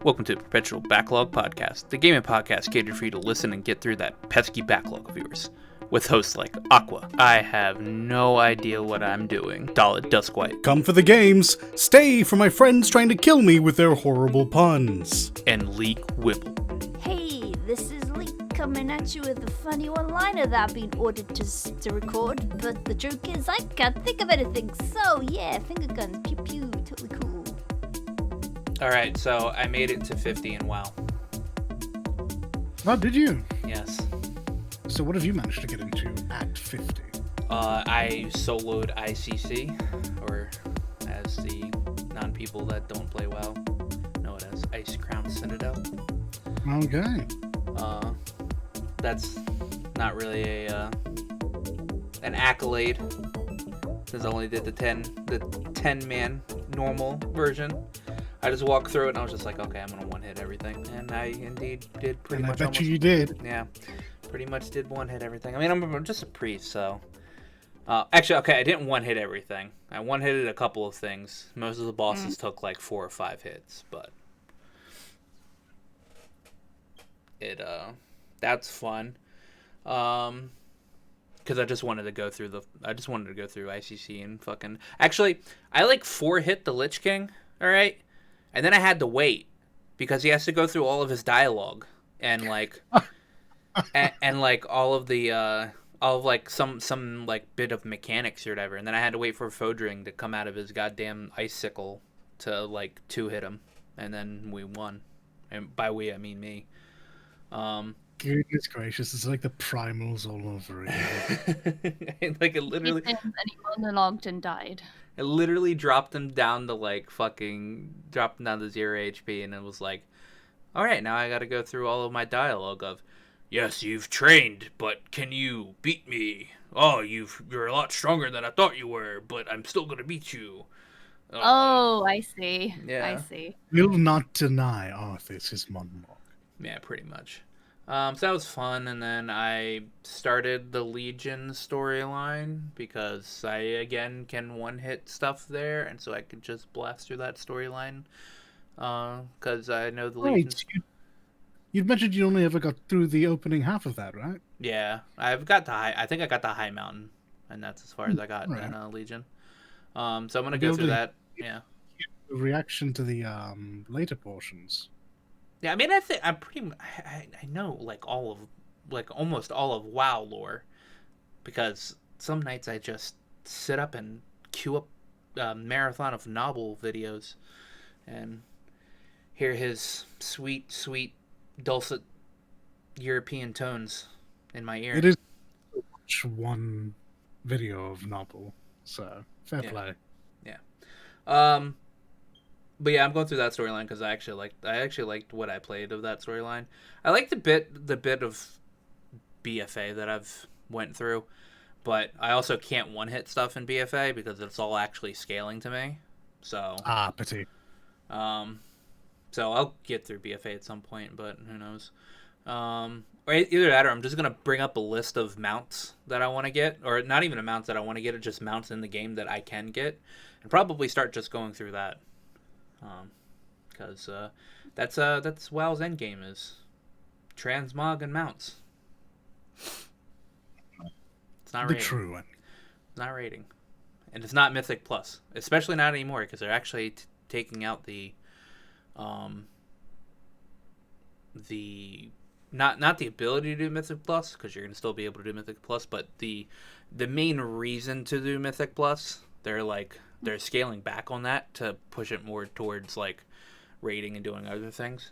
Welcome to Perpetual Backlog Podcast, the gaming podcast catered for you to listen and get through that pesky backlog of yours. With hosts like Aqua, I have no idea what I'm doing, Dalit Duskwhite, Come for the games, stay for my friends trying to kill me with their horrible puns, and Leek Whipple. Hey, this is Leek coming at you with a funny one-liner that I've been ordered to record, but the joke is I can't think of anything, so yeah, finger guns, pew pew, totally cool. Alright, so I made it to 50 in WoW. Oh, did you? Yes. So what have you managed to get into at 50? I soloed ICC, or as the non-people that don't play WoW know it as Ice Crown Citadel. Okay. That's not really an accolade, since I only did the 10-man normal version. I just walked through it and I was just like, okay, I'm gonna one-hit everything, and I indeed did pretty much. I bet you did. Yeah, pretty much did one-hit everything. I mean, I'm just a priest, so. Actually, okay, I didn't one-hit everything. I one-hitted a couple of things. Most of the bosses took like 4 or 5 hits, but that's fun. Because I just wanted to go through ICC and fucking. Actually, I like 4-hit the Lich King. All right. And then I had to wait because he has to go through all of his dialogue and like, and like all of like some like bit of mechanics or whatever. And then I had to wait for Fodring to come out of his goddamn icicle to like 2-hit him, and then we won. And by we I mean me. Goodness gracious, it's like the primals all over again. Like it literally. And he monologued and died. It literally dropped him down to dropped him down to 0 HP, and it was like, all right, now I got to go through all of my dialogue of, yes, you've trained, but can you beat me? Oh, you're a lot stronger than I thought you were, but I'm still gonna beat you. Oh, I see. Yeah. I see. Will not deny Arthas' monologue. Yeah, pretty much. So that was fun, and then I started the Legion storyline because I again can one-hit stuff there, and so I could just blast through that storyline. Because I know the Legion. Right. You'd mentioned you only ever got through the opening half of that, right? Yeah, I think I got the High Mountain, and that's as far as I got right. in Legion. So I'm gonna go through that. Yeah. Reaction to the later portions. Yeah, I mean, I know like almost all of WoW lore, because some nights I just sit up and queue up a marathon of novel videos, and hear his sweet, sweet, dulcet European tones in my ear. It is one video of novel, so fair play. Yeah. But yeah, I'm going through that storyline because I actually liked what I played of that storyline. I liked the bit of BFA that I've went through, but I also can't one-hit stuff in BFA because it's all actually scaling to me. So pity. So I'll get through BFA at some point, but who knows? Or either that, or I'm just gonna bring up a list of mounts that I want to get, or not even a mount that I want to get, just mounts in the game that I can get, and probably start just going through that. Because that's WoW's endgame is transmog and mounts. It's not the rating. true one. It's not rating, and it's not Mythic Plus, especially not anymore because they're actually taking out the not the ability to do Mythic Plus, because you're gonna still be able to do Mythic Plus, but the main reason to do Mythic Plus, they're scaling back on that to push it more towards like rating and doing other things.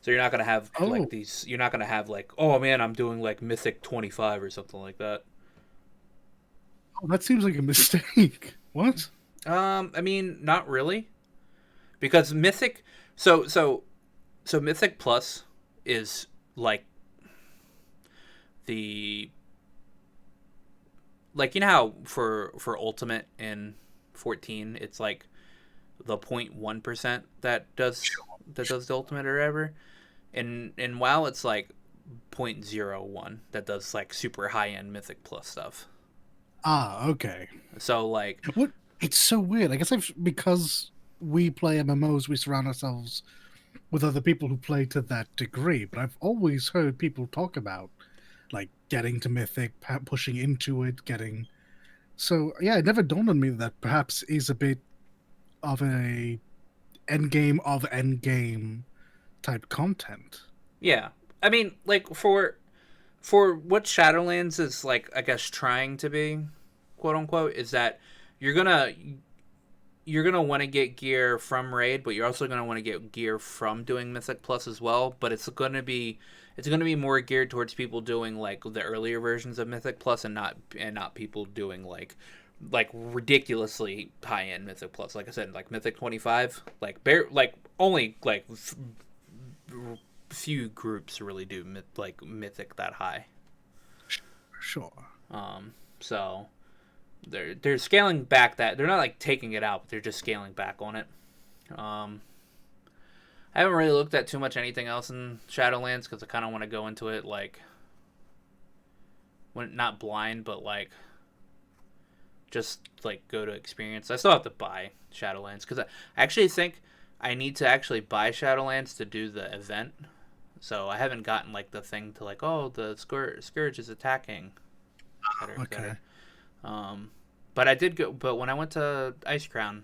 So you're not gonna have like these. You're not gonna have like, oh man, I'm doing like Mythic 25 or something like that. Oh, that seems like a mistake. What? I mean, not really, because Mythic. So Mythic Plus is like you know how for Ultimate in 14 it's like the 0.1% that does the Ultimate or whatever. In WoW it's like 0.01 that does like super high end Mythic Plus stuff. Okay. So like what? It's so weird. I guess because we play MMOs, we surround ourselves with other people who play to that degree, but I've always heard people talk about like getting to Mythic, pushing into it, getting. So yeah, it never dawned on me that perhaps is a bit of a endgame type content. Yeah, I mean, like for what Shadowlands is like, I guess trying to be, quote unquote, is that you're gonna you're gonna want to get gear from raid, but you're also gonna want to get gear from doing Mythic Plus as well. But it's gonna be more geared towards people doing like the earlier versions of Mythic Plus, and not people doing like ridiculously high end Mythic Plus. Like I said, like Mythic 25, like only like few groups really do Mythic that high. Sure. So they're scaling back that they're not like taking it out, but they're just scaling back on it. I haven't really looked at too much anything else in Shadowlands because I kind of want to go into it like when not blind, but like just like go to experience. I still have to buy Shadowlands because I actually think I need to actually buy Shadowlands to do the event. So I haven't gotten like the thing to like, oh, the Scourge is attacking. Okay. But I did go. But when I went to Ice Crown,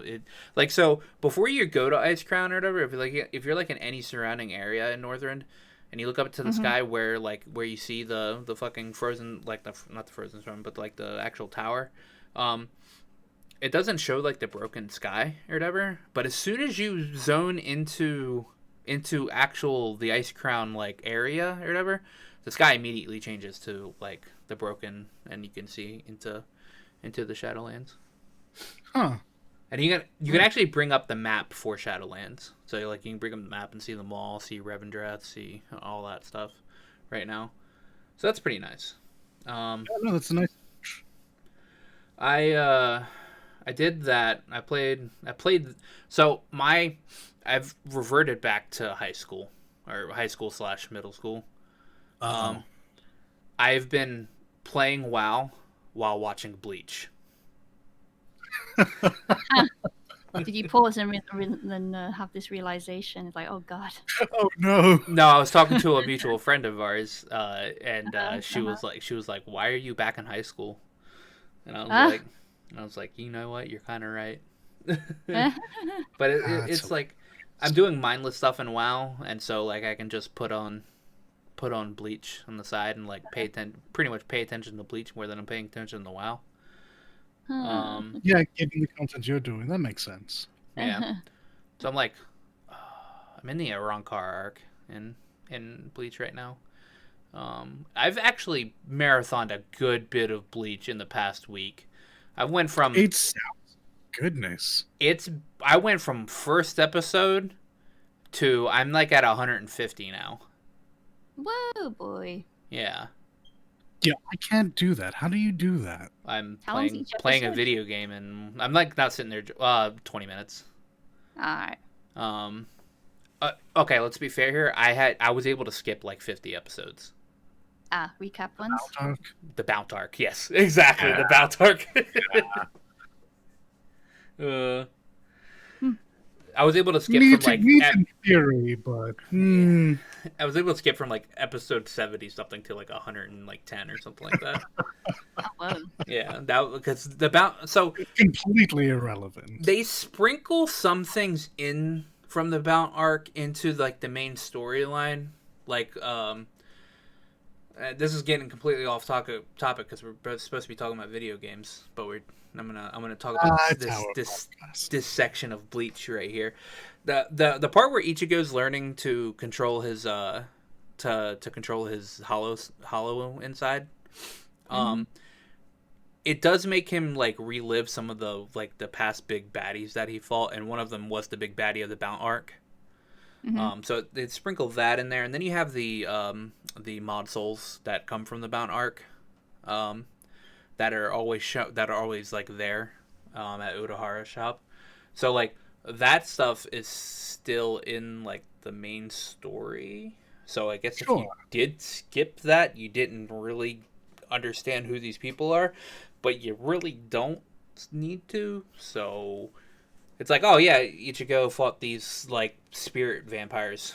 it like so before you go to Ice Crown or whatever, if you're like in any surrounding area in Northrend, and you look up to the sky where you see the fucking frozen like not the frozen storm, but like the actual tower, it doesn't show like the broken sky or whatever. But as soon as you zone into actual the Ice Crown like area or whatever, the sky immediately changes to like the broken, and you can see into the Shadowlands. Huh. And you can actually bring up the map for Shadowlands. So like you can bring up the map and see them all, see Revendreth, see all that stuff right now. So that's pretty nice. No, that's a nice. I did that. I played. So I've reverted back to high school or high school / middle school. I've been playing WoW while watching Bleach. Did you pause and then have this realization? It's like, oh god. Oh no. No, I was talking to a mutual friend of ours, and she was like, "Why are you back in high school?" And I was like, you know what? You're kind of right. But it's like I'm doing mindless stuff in WoW, and so like I can just put on Bleach on the side and like pretty much pay attention to Bleach more than I'm paying attention to WoW. Yeah, given the content you're doing, that makes sense. Yeah. So I'm like, I'm in the Arankar arc in Bleach right now. I've actually marathoned a good bit of Bleach in the past week. I went from goodness. I went from first episode to I'm like at 150 now. Whoa, boy. Yeah. Yeah, I can't do that. How do you do that? I'm How long's each playing a episode? video game, and I'm like not sitting there 20 minutes. Alright. Okay, let's be fair here. I was able to skip like 50 episodes. Recap ones. The Bount arc, yes, exactly. The Bount arc. I was able to skip from like in theory, but I was able to skip from like episode 70 something to like 110 or something like that. Oh, whoa. Yeah, that because the Bount. So it's completely irrelevant. they sprinkle some things in from the Bount arc into like the main storyline, like this is getting completely off topic because we're supposed to be talking about video games, but I'm gonna talk about this section of Bleach right here. The part where Ichigo's learning to control his to control his hollow inside. It does make him like relive some of the like the past big baddies that he fought, and one of them was the big baddie of the Bount arc. So they sprinkle that in there, and then you have the mod souls that come from the Bount arc, that are always like there, at Urahara's shop. So like that stuff is still in like the main story. So I guess if you did skip that, you didn't really understand who these people are, but you really don't need to. So It's like, oh yeah, Ichigo fought these like spirit vampires.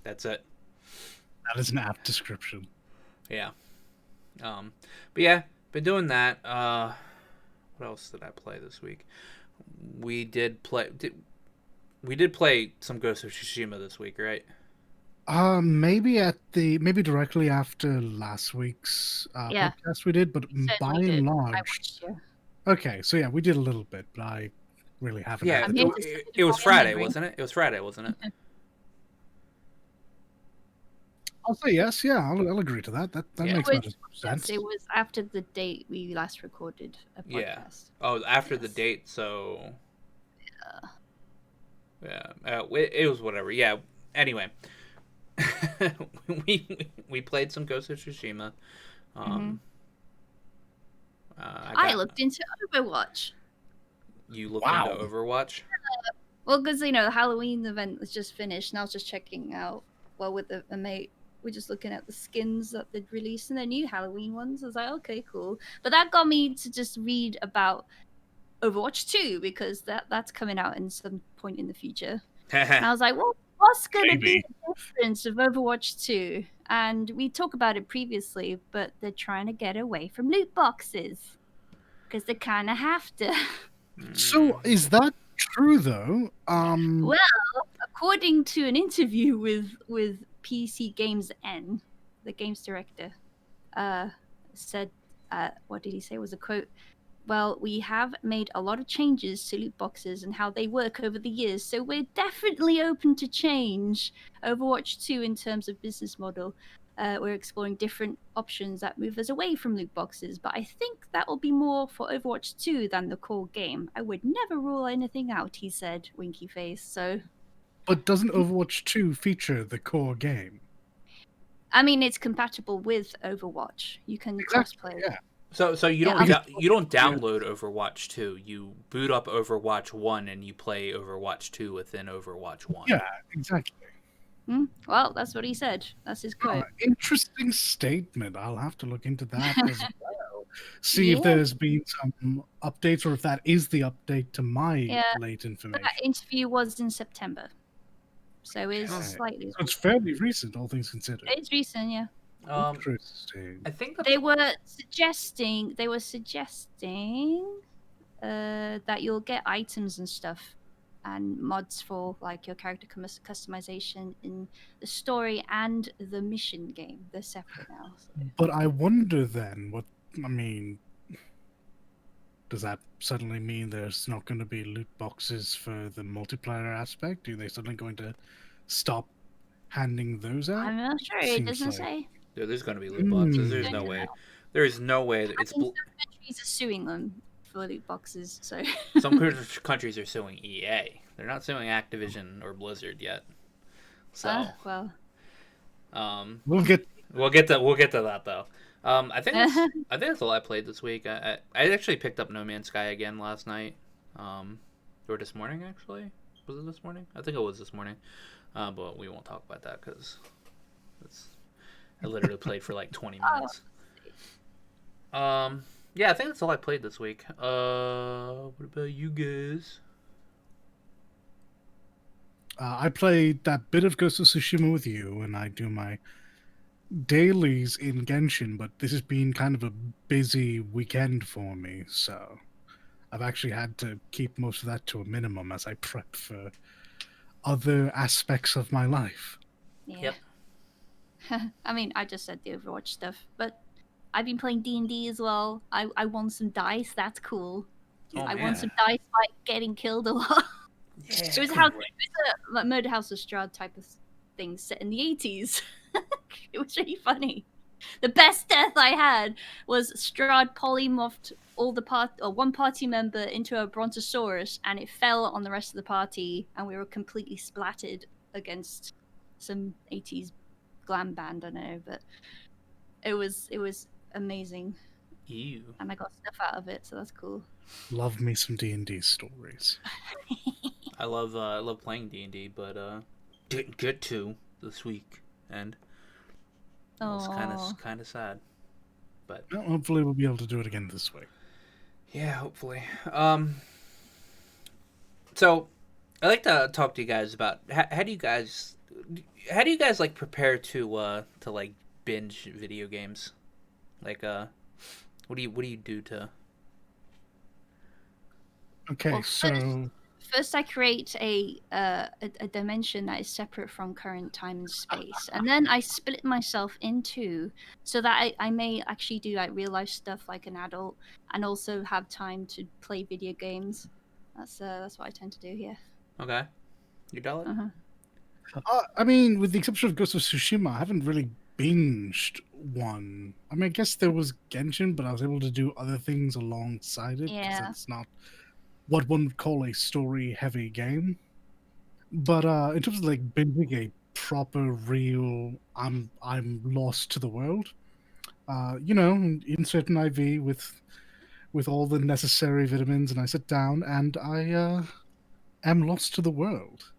That's it. That is an apt description. Yeah. But yeah, been doing that. What else did I play this week? We did play. We did play some Ghost of Tsushima this week, right? Maybe directly after last week's Yeah. podcast we did, but by Certainly did. and I large, watched you. okay. So yeah, we did a little bit, but I really haven't. Yeah, had I'm the here time. to say it was goodbye, Friday, Henry. wasn't it? It was Friday, wasn't it? I'll say yes. Yeah, I'll agree to that. That Yeah. makes It about was- as much sense. It was after the date we last recorded a podcast. Yeah. Oh, after the Yes. date, so yeah, it was whatever. Yeah. Anyway, we played some Ghost of Tsushima. I looked into Overwatch. You looked Wow. into Overwatch. Well, because the Halloween event was just finished, and I was just checking out. Well, with a mate, we're just looking at the skins that they'd released and the new Halloween ones. I was like, okay, cool. But that got me to just read about Overwatch 2 because that's coming out in some point in the future. And I was like, well, what's going to be Maybe. the difference of Overwatch 2? And we talked about it previously, but they're trying to get away from loot boxes because they kind of have to. So is that true though? Well, according to an interview with PC Games N, the games director, said, what did he say was a quote? Well, we have made a lot of changes to loot boxes and how they work over the years, so we're definitely open to change. Overwatch 2 in terms of business model. We're exploring different options that move us away from loot boxes, but I think that will be more for Overwatch 2 than the core game. I would never rule anything out, he said, winky face. So, But doesn't Overwatch 2 feature the core game? I mean, it's compatible with Overwatch. You can crossplay. Yeah. So you Yeah, don't you don't download Overwatch 2. You boot up Overwatch 1 and you play Overwatch 2 within Overwatch 1. Yeah, exactly. Well, that's what he said. That's his quote. Interesting statement. I'll have to look into that as well. See if Yeah. there's been some updates or if that is the update to my Yeah. late information. That interview was in September, so it's Okay. slightly. So it's fairly recent, all things considered. It's recent, yeah. Interesting. I think that's They were suggesting that you'll get items and stuff and mods for like your character customization in the story and the mission game. They're separate now. So. But I wonder then, does that suddenly mean there's not going to be loot boxes for the multiplayer aspect? Are they suddenly going to stop handing those out? I'm not sure. It Seems doesn't like- say. there's going to be loot boxes. There's no way. There is no way that I it's mean, some countries are suing them for loot boxes, so. some countries are suing EA. They're not suing Activision or Blizzard yet. So, Well. We'll get we'll get to that though. I think that's all I played this week. I actually picked up No Man's Sky again last night, or this morning actually. Was it this morning? I think it was this morning, but we won't talk about that because I literally played for like 20 minutes. Yeah, I think that's all I played this week. What about you guys? I played that bit of Ghost of Tsushima with you, and I do my dailies in Genshin, but this has been kind of a busy weekend for me, so I've actually had to keep most of that to a minimum as I prep for other aspects of my life. Yeah. Yep. I mean, I just said the Overwatch stuff, but I've been playing D&D as well. I won some dice. That's cool. Oh, I man. won some dice by getting killed a lot. It was a Murder House of Strahd type of thing set in the 80s. It was really funny. The best death I had was Strahd polymorphed one party member into a brontosaurus, and it fell on the rest of the party, and we were completely splattered against some 80s glam band. I don't know, but it was amazing, Ew. and I got stuff out of it, so that's cool. Love me some D&D stories. I love playing D&D, but didn't get to this week, and it was kind of sad. But Well, hopefully we'll be able to do it again this week. yeah, hopefully. So, I like to talk to you guys about how do you guys like prepare to like binge video games? Like what do you do to? Okay, Well, so first I create a dimension that is separate from current time and space, and then I split myself in two so that I may actually do like real life stuff like an adult, and also have time to play video games. That's what I tend to do here. Okay, you tell it. Uh-huh. I mean, with the exception of Ghost of Tsushima, I haven't really binged one. I mean, I guess there was Genshin, but I was able to do other things alongside it because Yeah. it's not what one would call a story-heavy game. But in terms of like binging a proper, real, I'm lost to the world. Insert an IV with all the necessary vitamins, and I sit down and I am lost to the world.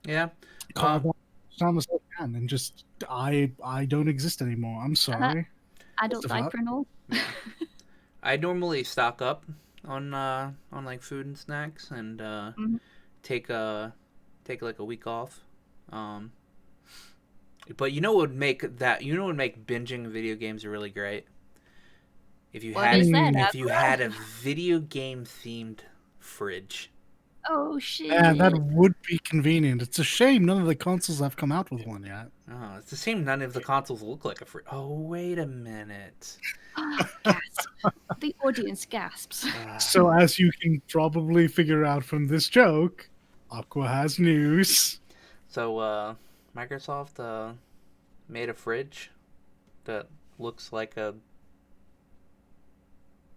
Yeah. Carve out time as I can, and just I don't exist anymore. I'm sorry. Adult diaper and all. I normally stock up on like food and snacks and Mhm. take like a week off. But you know what would make binging video games really great? If you What had is that? if you had a video game themed fridge. Oh shit! Yeah, that would be convenient. It's a shame none of the consoles have come out with one yet. Oh, it's a shame none of the consoles look like a fridge. Oh, wait a minute. Gasp. The audience gasps. So, as you can probably figure out from this joke, Aqua has news. So, Microsoft made a fridge that looks like a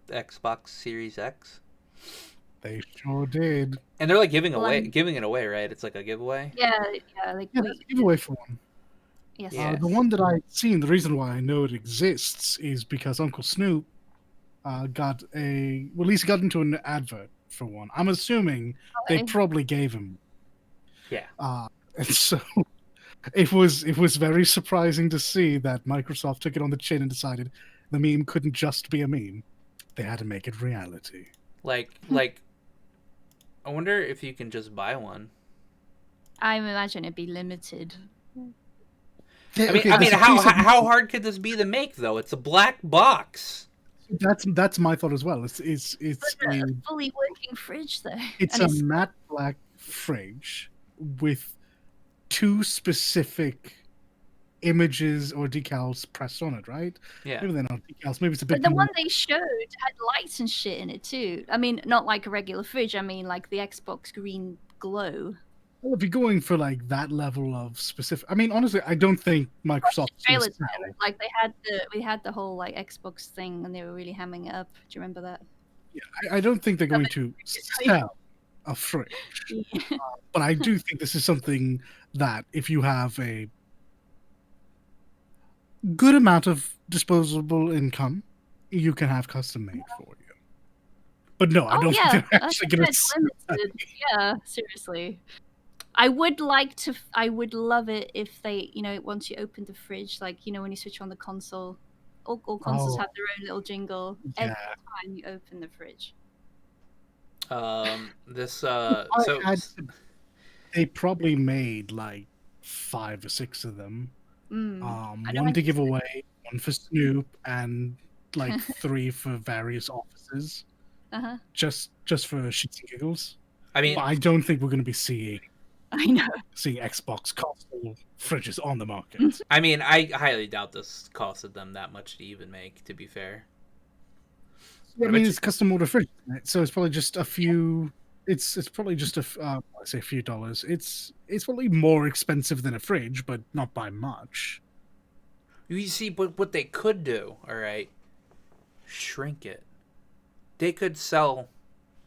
Xbox Series X. They sure did. And they're like giving Well, it away, right? It's like a giveaway. Yeah, like Yeah, there's a giveaway for one. yes. Yeah. The one that I've seen, the reason why I know it exists is because Uncle Snoop got he got into an advert for one. I'm assuming they Okay. probably gave him. Yeah. And so it was very surprising to see that Microsoft took it on the chin and decided the meme couldn't just be a meme. They had to make it reality. Like I wonder if you can just buy one. I imagine it'd be limited. Yeah, I mean, how hard could this be to make though? It's a black box. That's my thought as well. It's But a a fully working fridge, though. it's And a matte black fridge with two specific images or decals pressed on it, right? Yeah. Maybe they're not decals. Maybe it's a bit. But the more... one they showed had lights and shit in it too. I mean, not like a regular fridge. I mean, like the Xbox green glow. Well, if you're going for like that level of specific, I mean, honestly, I don't think Microsoft. Trailer together. Like we had the whole like Xbox thing, and they were really hamming it up. Do you remember that? Yeah, I don't think they're going to sell a fridge, but I do think this is something that if you have a good amount of disposable income, you can have custom made for you. But no, I don't think they're actually going to. Yeah, seriously. I would love it if they, once you open the fridge, like, when you switch on the console, all consoles have their own little jingle every time you open the fridge. They probably made like 5 or 6 of them. One to give away, one for Snoop, and like 3 for various offices. Just for shits and giggles. I mean, but I don't think we're going to be seeing Xbox console fridges on the market. I mean, I highly doubt this costed them that much to even make, to be fair. I mean, it's custom order fridge, so it's probably just a few. It's probably just I say a few dollars. It's probably more expensive than a fridge, but not by much. You see, but what they could do, all right, shrink it. They could sell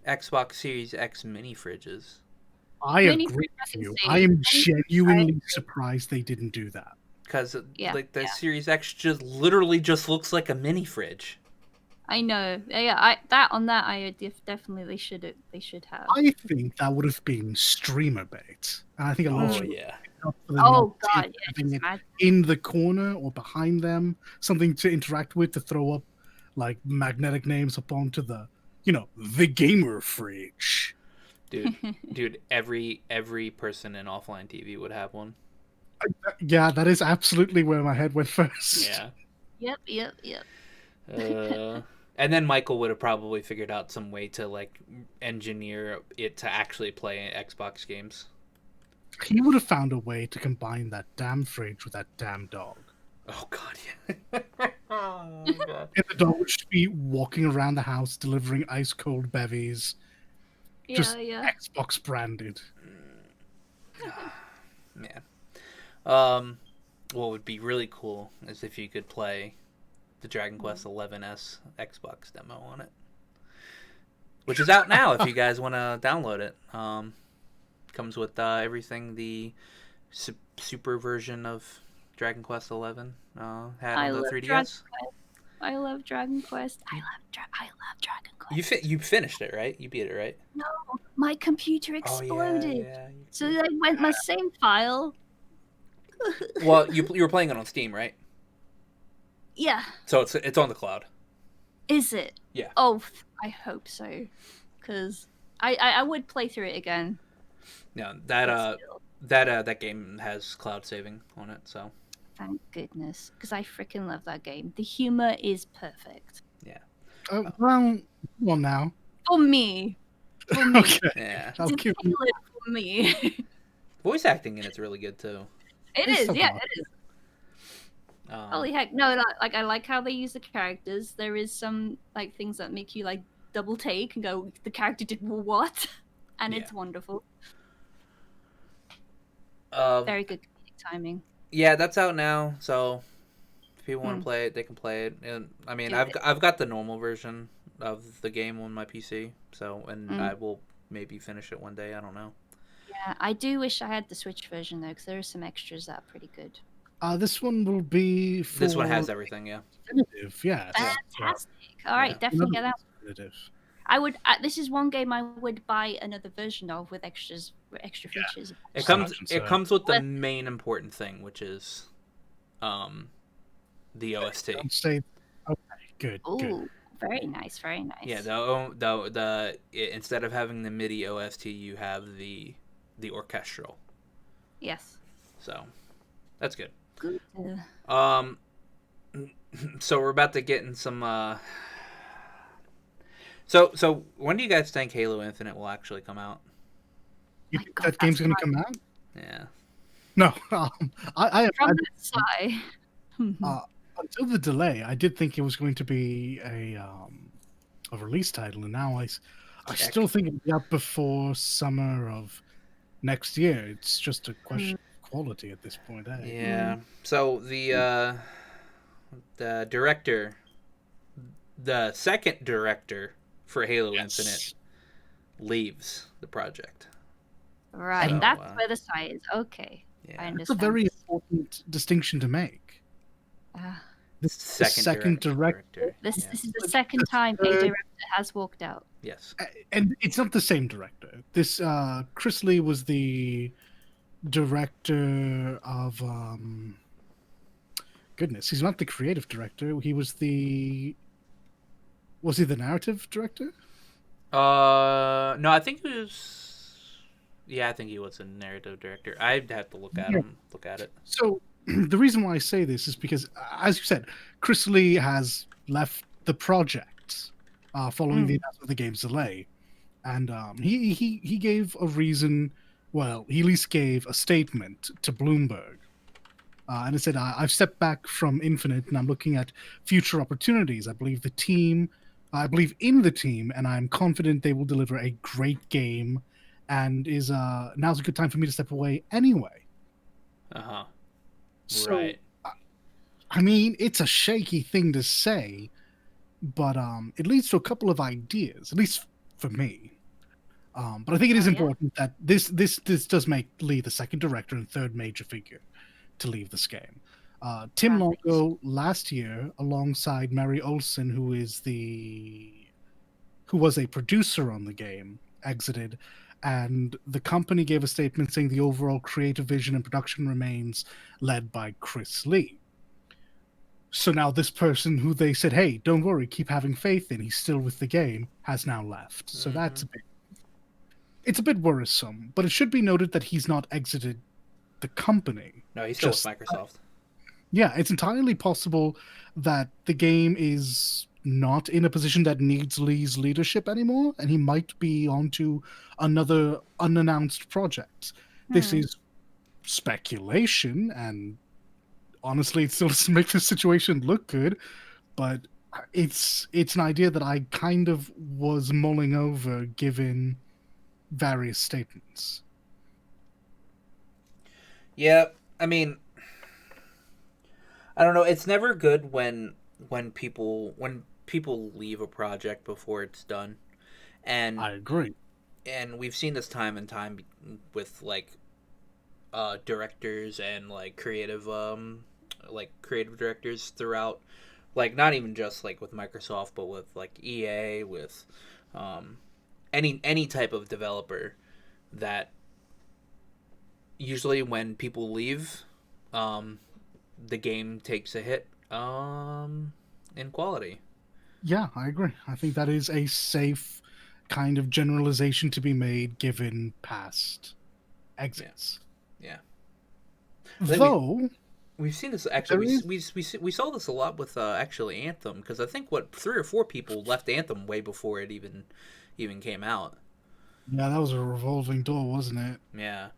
Xbox Series X mini fridges. I agree with you. I am genuinely surprised they didn't do that. Because the Series X just literally just looks like a mini fridge. I know. Yeah, I definitely they should have. I think that would have been streamer bait. And I think a lot of God, yeah, in the corner or behind them, something to interact with to throw up like magnetic names up onto the, the gamer fridge. Dude, every person in offline TV would have one. Yeah, that is absolutely where my head went first. Yeah. Yep. And then Michael would have probably figured out some way to like engineer it to actually play Xbox games. He would have found a way to combine that damn fridge with that damn dog. Oh god, yeah. Oh my god. And the dog would just be walking around the house delivering ice cold bevies, just Yeah. Xbox branded. Man. What would be really cool is if you could play the Dragon Quest XI's Xbox demo on it, which is out now if you guys want to download it. Comes with everything the super version of Dragon Quest XI had on the 3DS. I love Dragon Quest. I love Dragon Quest. You finished it, right? You beat it, right? No, my computer exploded. Yeah. So I went my same file. Well, you were playing it on Steam, right? Yeah. So it's on the cloud. Is it? Yeah. Oh, I hope so, because I would play through it again. Yeah, but still. that game has cloud saving on it, so. Thank goodness, because I freaking love that game. The humor is perfect. Yeah. Well now. For me. For me. Okay. Yeah. I'll It's give you... tailored for me. Voice acting in it's really good too. It It's is, so yeah, hard. it is. Holy heck! No, like I like how they use the characters. There is some like things that make you like double take and go, the character did what, and it's wonderful. Very good comedic timing. Yeah, that's out now. So if people want to play it, they can play it. And I mean, I've got the normal version of the game on my PC. So I will maybe finish it one day. I don't know. Yeah, I do wish I had the Switch version though, because there are some extras that are pretty good. This one will be for... This one has everything, yeah. Definitive, yes. Fantastic! All right, definitely get that. Definitive. I would. This is one game I would buy another version of with extra features. It comes with the main important thing, which is, the OST. Don't say... Okay, good. Ooh, very nice, very nice. Yeah, the instead of having the MIDI OST, you have the orchestral. Yes. So, that's good. Good. So we're about to get in some. So when do you guys think Halo Infinite will actually come out? You think that game's going to come out? Yeah. No, I From that side. Until the delay, I did think it was going to be a release title, and now I still think it'll be out before summer of next year. It's just a question of quality at this point. Yeah. So the director, the second director for Halo Infinite, leaves the project. Right, So, that's where the site is. Okay, Yeah. I understand. It's a very important distinction to make. The second director. This is the second time a director has walked out. Yes. And it's not the same director. This Chris Lee was the director of goodness, he's not the creative director. He was the narrative director? No, I think he was. Yeah, I think he was a narrative director. I'd have to look at it. So the reason why I say this is because, as you said, Chris Lee has left the project following the announcement of the game's delay, and he gave a reason. Well, he at least gave a statement to Bloomberg, and it said, "I've stepped back from Infinite, and I'm looking at future opportunities. I believe in the team, and I'm confident they will deliver a great game. And now's a good time for me to step away anyway." So, Right. I mean, it's a shaky thing to say, but it leads to a couple of ideas, at least for me. But I think it is important that this does make Lee the second director and third major figure to leave this game. Tim Longo last year, alongside Mary Olsen, who was a producer on the game, exited, and the company gave a statement saying the overall creative vision and production remains led by Chris Lee. So now this person who they said, "Hey, don't worry, keep having faith in, he's still with the game," has now left. So that's a bit... It's a bit worrisome, but it should be noted that he's not exited the company. No, he's still with Just Microsoft. yeah, it's entirely possible that the game is not in a position that needs Lee's leadership anymore, and he might be onto another unannounced project. This Hmm. is speculation, and honestly, it still doesn't make the situation look good. But it's an idea that I kind of was mulling over, given various statements. Yeah, I mean, I don't know. It's never good when people leave a project before it's done, and I agree. we've seen this time and time with like directors and like creative directors throughout, like not even just like with Microsoft, but with like EA, with um, any type of developer, that usually when people leave, um, the game takes a hit in quality. Yeah, I agree. I think that is a safe kind of generalization to be made given past Yeah, exits. yeah. I think Though we've seen this actually. there is, We saw this a lot with actually Anthem, because I think what 3 or 4 people left Anthem way before it even came out. yeah, that was a revolving door, wasn't it? Yeah.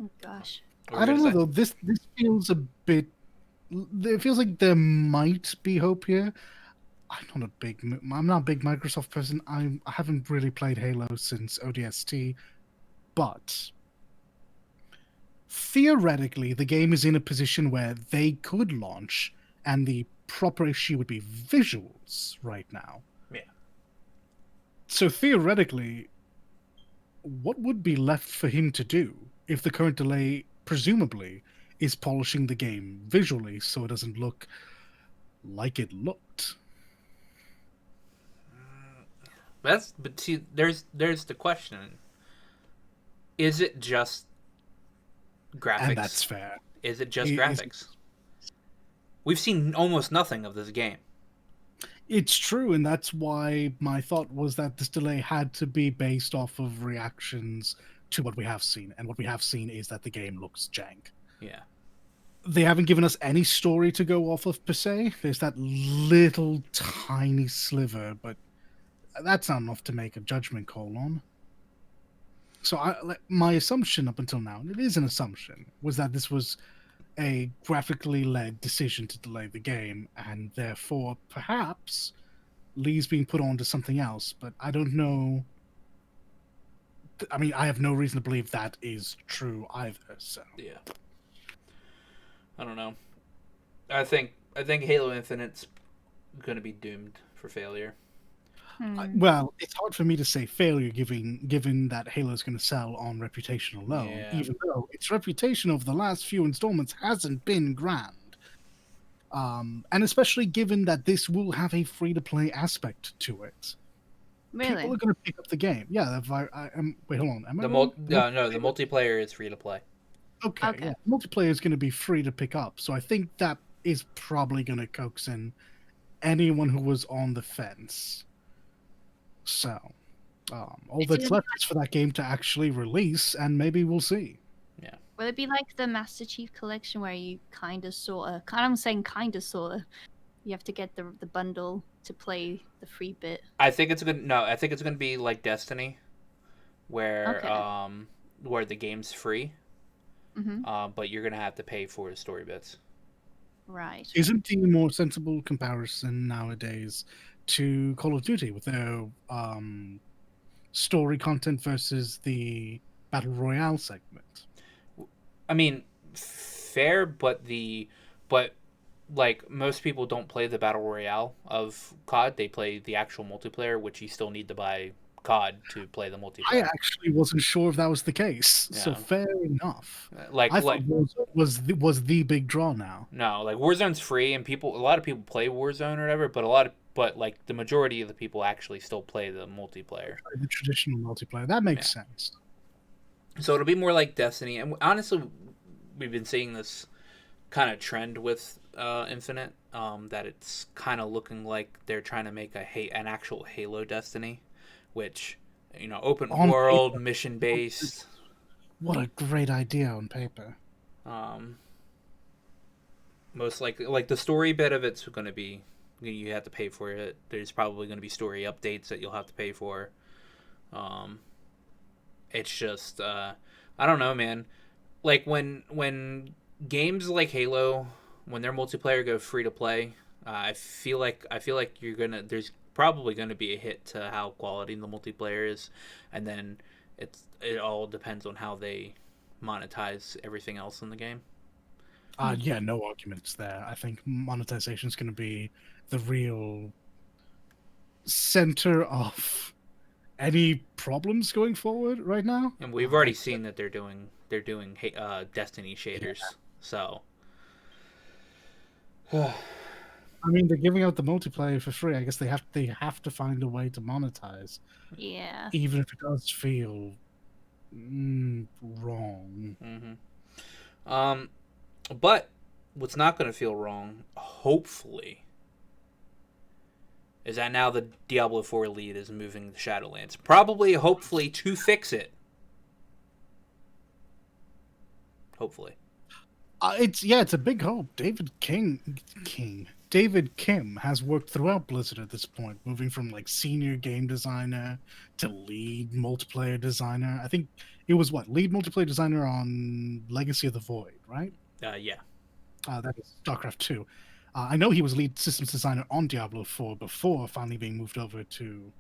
Oh, gosh. What were I you don't gonna know say? though. This feels a bit. It feels like there might be hope here. I'm not a big Microsoft person. I haven't really played Halo since ODST, but theoretically, the game is in a position where they could launch, and the proper issue would be visuals right now. Yeah. So theoretically, what would be left for him to do if the current delay, presumably, is polishing the game visually so it doesn't look like it looked? But see, there's the question: is it just And graphics? that's fair. Is it just Is graphics? We've seen almost nothing of this game. It's true, and that's why my thought was that this delay had to be based off of reactions to what we have seen, and what we have seen is that the game looks jank. Yeah. They haven't given us any story to go off of per se. There's that little tiny sliver, but that's not enough to make a judgment call on. So my assumption up until now, and it is an assumption, was that this was a graphically led decision to delay the game, and therefore perhaps Lee's being put on to something else, but I don't know. I mean, I have no reason to believe that is true either. So, Yeah. I don't know. I think Halo Infinite's gonna be doomed for failure. Hmm. well, it's hard for me to say failure, given that Halo's going to sell on reputation alone, Yeah. even though its reputation over the last few installments hasn't been grand. And especially given that this will have a free to play aspect to it. People Really? are going to pick up the game. Yeah, wait, hold on. Am I The wrong? no, the multiplayer is free to play. Okay, Okay. yeah. Multiplayer is going to be free to pick up, so I think that is probably going to coax in anyone who was on the fence. So, all Is it that's gonna left is for that game to actually release, and maybe we'll see. Yeah. Will it be like the Master Chief Collection where you kind of, sort of, I'm saying kind of, sort of, you have to get the bundle to play the free bit? I think it's gonna no. I think it's gonna be like Destiny, Okay. where the game's free, Mm-hmm. but you're gonna have to pay for the story bits. Right. Isn't the more sensible comparison nowadays to Call of Duty with their story content versus the Battle Royale segment? I mean, fair, but like most people don't play the battle royale of COD. They play the actual multiplayer, which you still need to buy COD to play the I multiplayer. actually wasn't sure if that was the case, so Yeah, fair enough. like I thought like Warzone was the big draw now. no, like Warzone's free, and a lot of people play Warzone or whatever, but like the majority of the people actually still play the multiplayer. The traditional multiplayer. That Yeah, makes sense. so it'll be more like Destiny, and honestly, we've been seeing this kind of trend with Infinite, that it's kind of looking like they're trying to make an actual Halo Destiny, which open On world, paper, mission based. what a great idea on paper. Um, Most likely, like the story bit of it's going to be you have to pay for it. There's probably going to be story updates that you'll have to pay for. Um, it's just I don't know, man. Like when games like Halo, when their multiplayer go free to play, I feel like there's probably gonna be a hit to how quality the multiplayer is, and then it all depends on how they monetize everything else in the game. Yeah, no arguments there. I think monetization is going to be the real center of any problems going forward right now. And we've already seen that they're doing Destiny shaders. So I mean, they're giving out the multiplayer for free. I guess they have to find a way to monetize, Yeah. even if it does feel wrong. hmm but what's not going to feel wrong, hopefully, is that now the Diablo 4 lead is moving to Shadowlands. Probably, hopefully, to fix it. Hopefully. It's a big hope. David Kim has worked throughout Blizzard at this point, moving from like senior game designer to lead multiplayer designer. I think it was lead multiplayer designer on Legacy of the Void, right? Yeah. That is StarCraft 2. I know he was lead systems designer on Diablo 4 before finally being moved over to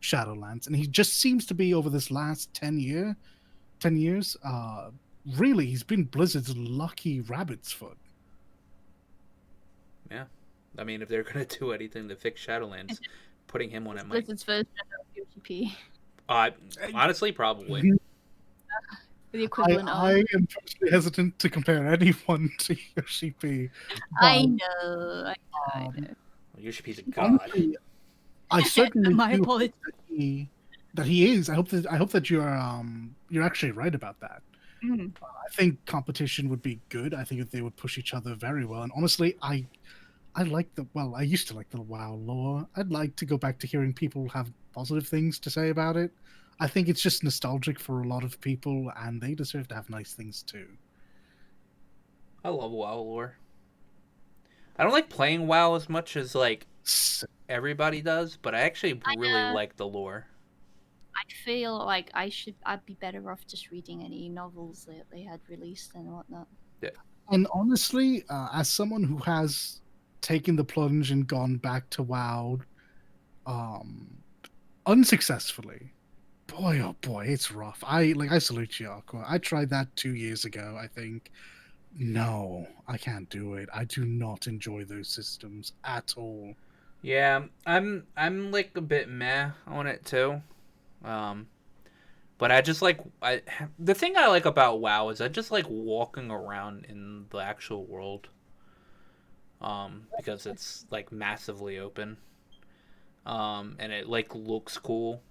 Shadowlands, and he just seems to be over this last 10 years. Really, he's been Blizzard's lucky rabbit's foot. Yeah. I mean, if they're going to do anything to fix Shadowlands, putting him on it might. Blizzard's version of UGP. Honestly, probably. The equivalent I of. am personally hesitant to compare anyone to Yoshi. I know. I know. Yoshipi's a god. Honestly, I certainly My do apologies. that he is. I hope that you're actually right about that. Mm. I think competition would be good. I think that they would push each other very well. And honestly, I used to like the WoW lore. I'd like to go back to hearing people have positive things to say about it. I think it's just nostalgic for a lot of people, and they deserve to have nice things too. I love WoW lore. I don't like playing WoW as much as like everybody does, but I actually really like the lore. I feel like I'd be better off just reading any novels that they had released and whatnot. Yeah. And honestly, as someone who has taken the plunge and gone back to WoW unsuccessfully, boy, oh boy, it's rough. I salute you, Aqua. I tried that 2 years ago, I think. No, I can't do it. I do not enjoy those systems at all. Yeah, I'm like a bit meh on it too. But I just the thing I like about WoW is I just like walking around in the actual world. Because it's like massively open. And it like looks cool.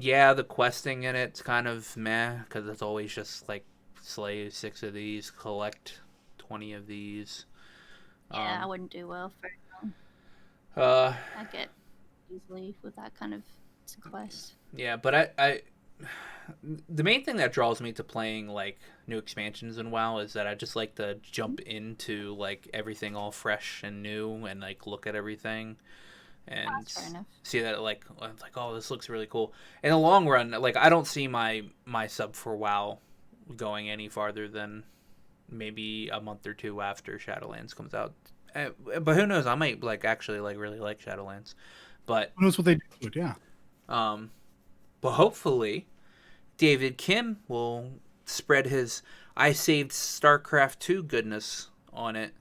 Yeah, the questing in it's kind of meh because it's always just like slay 6 of these, collect 20 of these. Yeah, I wouldn't do well for it. I get easily with that kind of quest. Yeah, but I the main thing that draws me to playing like new expansions in WoW is that I just like to jump into like everything all fresh and new and like look at everything and see that like oh, this looks really cool. In the long run, like I don't see my sub for WoW going any farther than maybe a month or two after Shadowlands comes out. But who knows? I might like actually like really like Shadowlands. But who knows what they do with it, yeah. But hopefully David Kim will spread his I saved StarCraft 2 goodness on it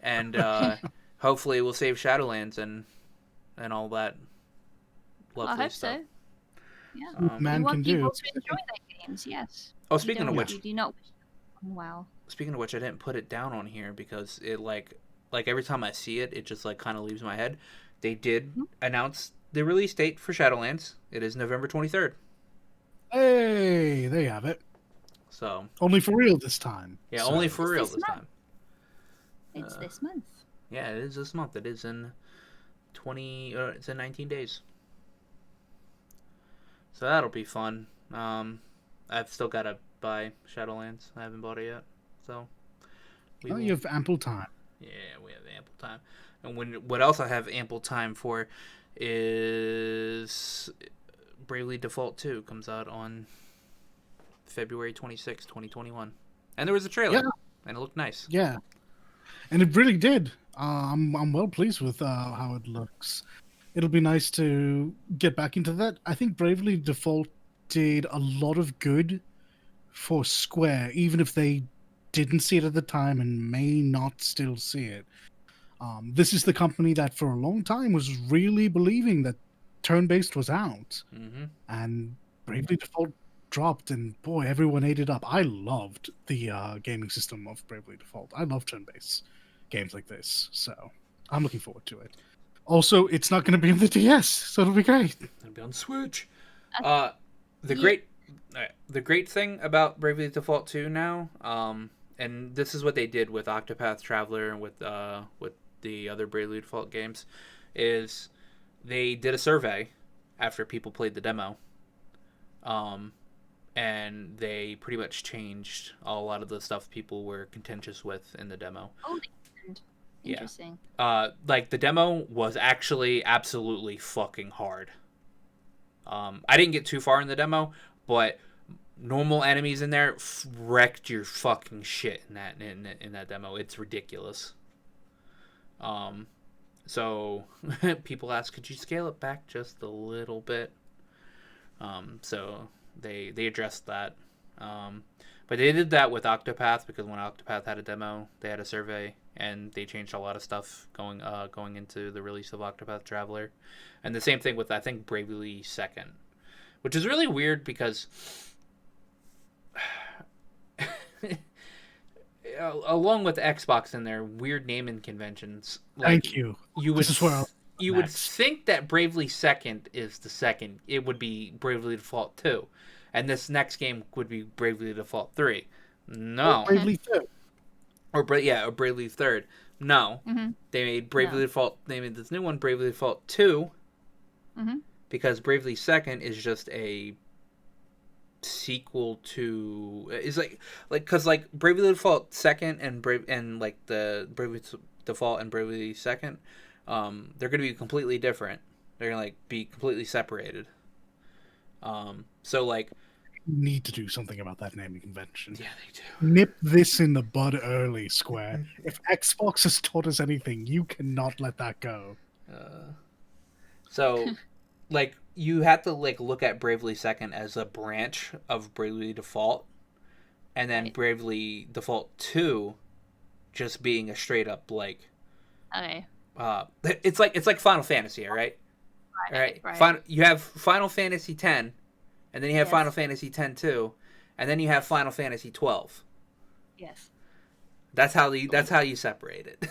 and hopefully we'll save Shadowlands and all that lovely I hope stuff. so. Yeah. Man can do. People to enjoy their games, yes. Oh, speaking of which, you do not wish WoW. Speaking of which, I didn't put it down on here because it like every time I see it, it just like kind of leaves my head. They did announce the release date for Shadowlands. It is November 23rd. Hey, there you have it. So only for real this time. Yeah, only for real this time. It's this month. Yeah, it is this month. It is in it's in 19 days. So that'll be fun. I've still got to buy Shadowlands. I haven't bought it yet. So You have ample time. Yeah, we have ample time. And what else I have ample time for is Bravely Default 2 comes out on February 26, 2021. And there was a trailer, and it looked nice. Yeah, and it really did. I'm well pleased with how it looks. It'll be nice to get back into that. I think Bravely Default did a lot of good for Square, even if they didn't see it at the time and may not still see it. This is the company that for a long time was really believing that turn-based was out. Mm-hmm. And Bravely Default dropped, and boy, everyone ate it up. I loved the gaming system of Bravely Default. I love turn-based games like this, so I'm looking forward to it. Also, it's not going to be on the DS, so it'll be great. It'll be on Switch. The great thing about Bravely Default 2 now, and this is what they did with Octopath Traveler and with the other Bravely Default games, is they did a survey after people played the demo, and they pretty much changed a lot of the stuff people were contentious with in the demo. Oh, interesting. Like the demo was actually absolutely fucking hard. I didn't get too far in the demo, but normal enemies in there wrecked your fucking shit in that demo. It's ridiculous. So people ask, could you scale it back just a little bit? So they addressed that. But they did that with Octopath, because when Octopath had a demo, they had a survey, and they changed a lot of stuff going into the release of Octopath Traveler. And the same thing with, I think, Bravely Second, which is really weird because along with Xbox and their weird naming conventions, like, thank you. You would you would think that Bravely Second is the second. It would be Bravely Default 2. And this next game would be Bravely Default 3. No. Or Bravely Third. Or Bravely Third. No. Mm-hmm. They made Bravely Default. They made this new one, Bravely Default 2. Mm-hmm. Because Bravely Second is just a sequel to. Is because Bravely Default Second and the Bravely Default and Bravely Second, they're going to be completely different. They're going to be completely separated. So need to do something about that naming convention. Yeah, they do. Nip this in the bud early, Square. If Xbox has taught us anything, you cannot let that go. So you have to look at Bravely Second as a branch of Bravely Default, and then Bravely Default 2 just being a straight up Okay. It's like Final Fantasy, right? Right. You have Final Fantasy X, and then you have Final Fantasy X-2, and then you have Final Fantasy 12. Yes. That's how you separate it.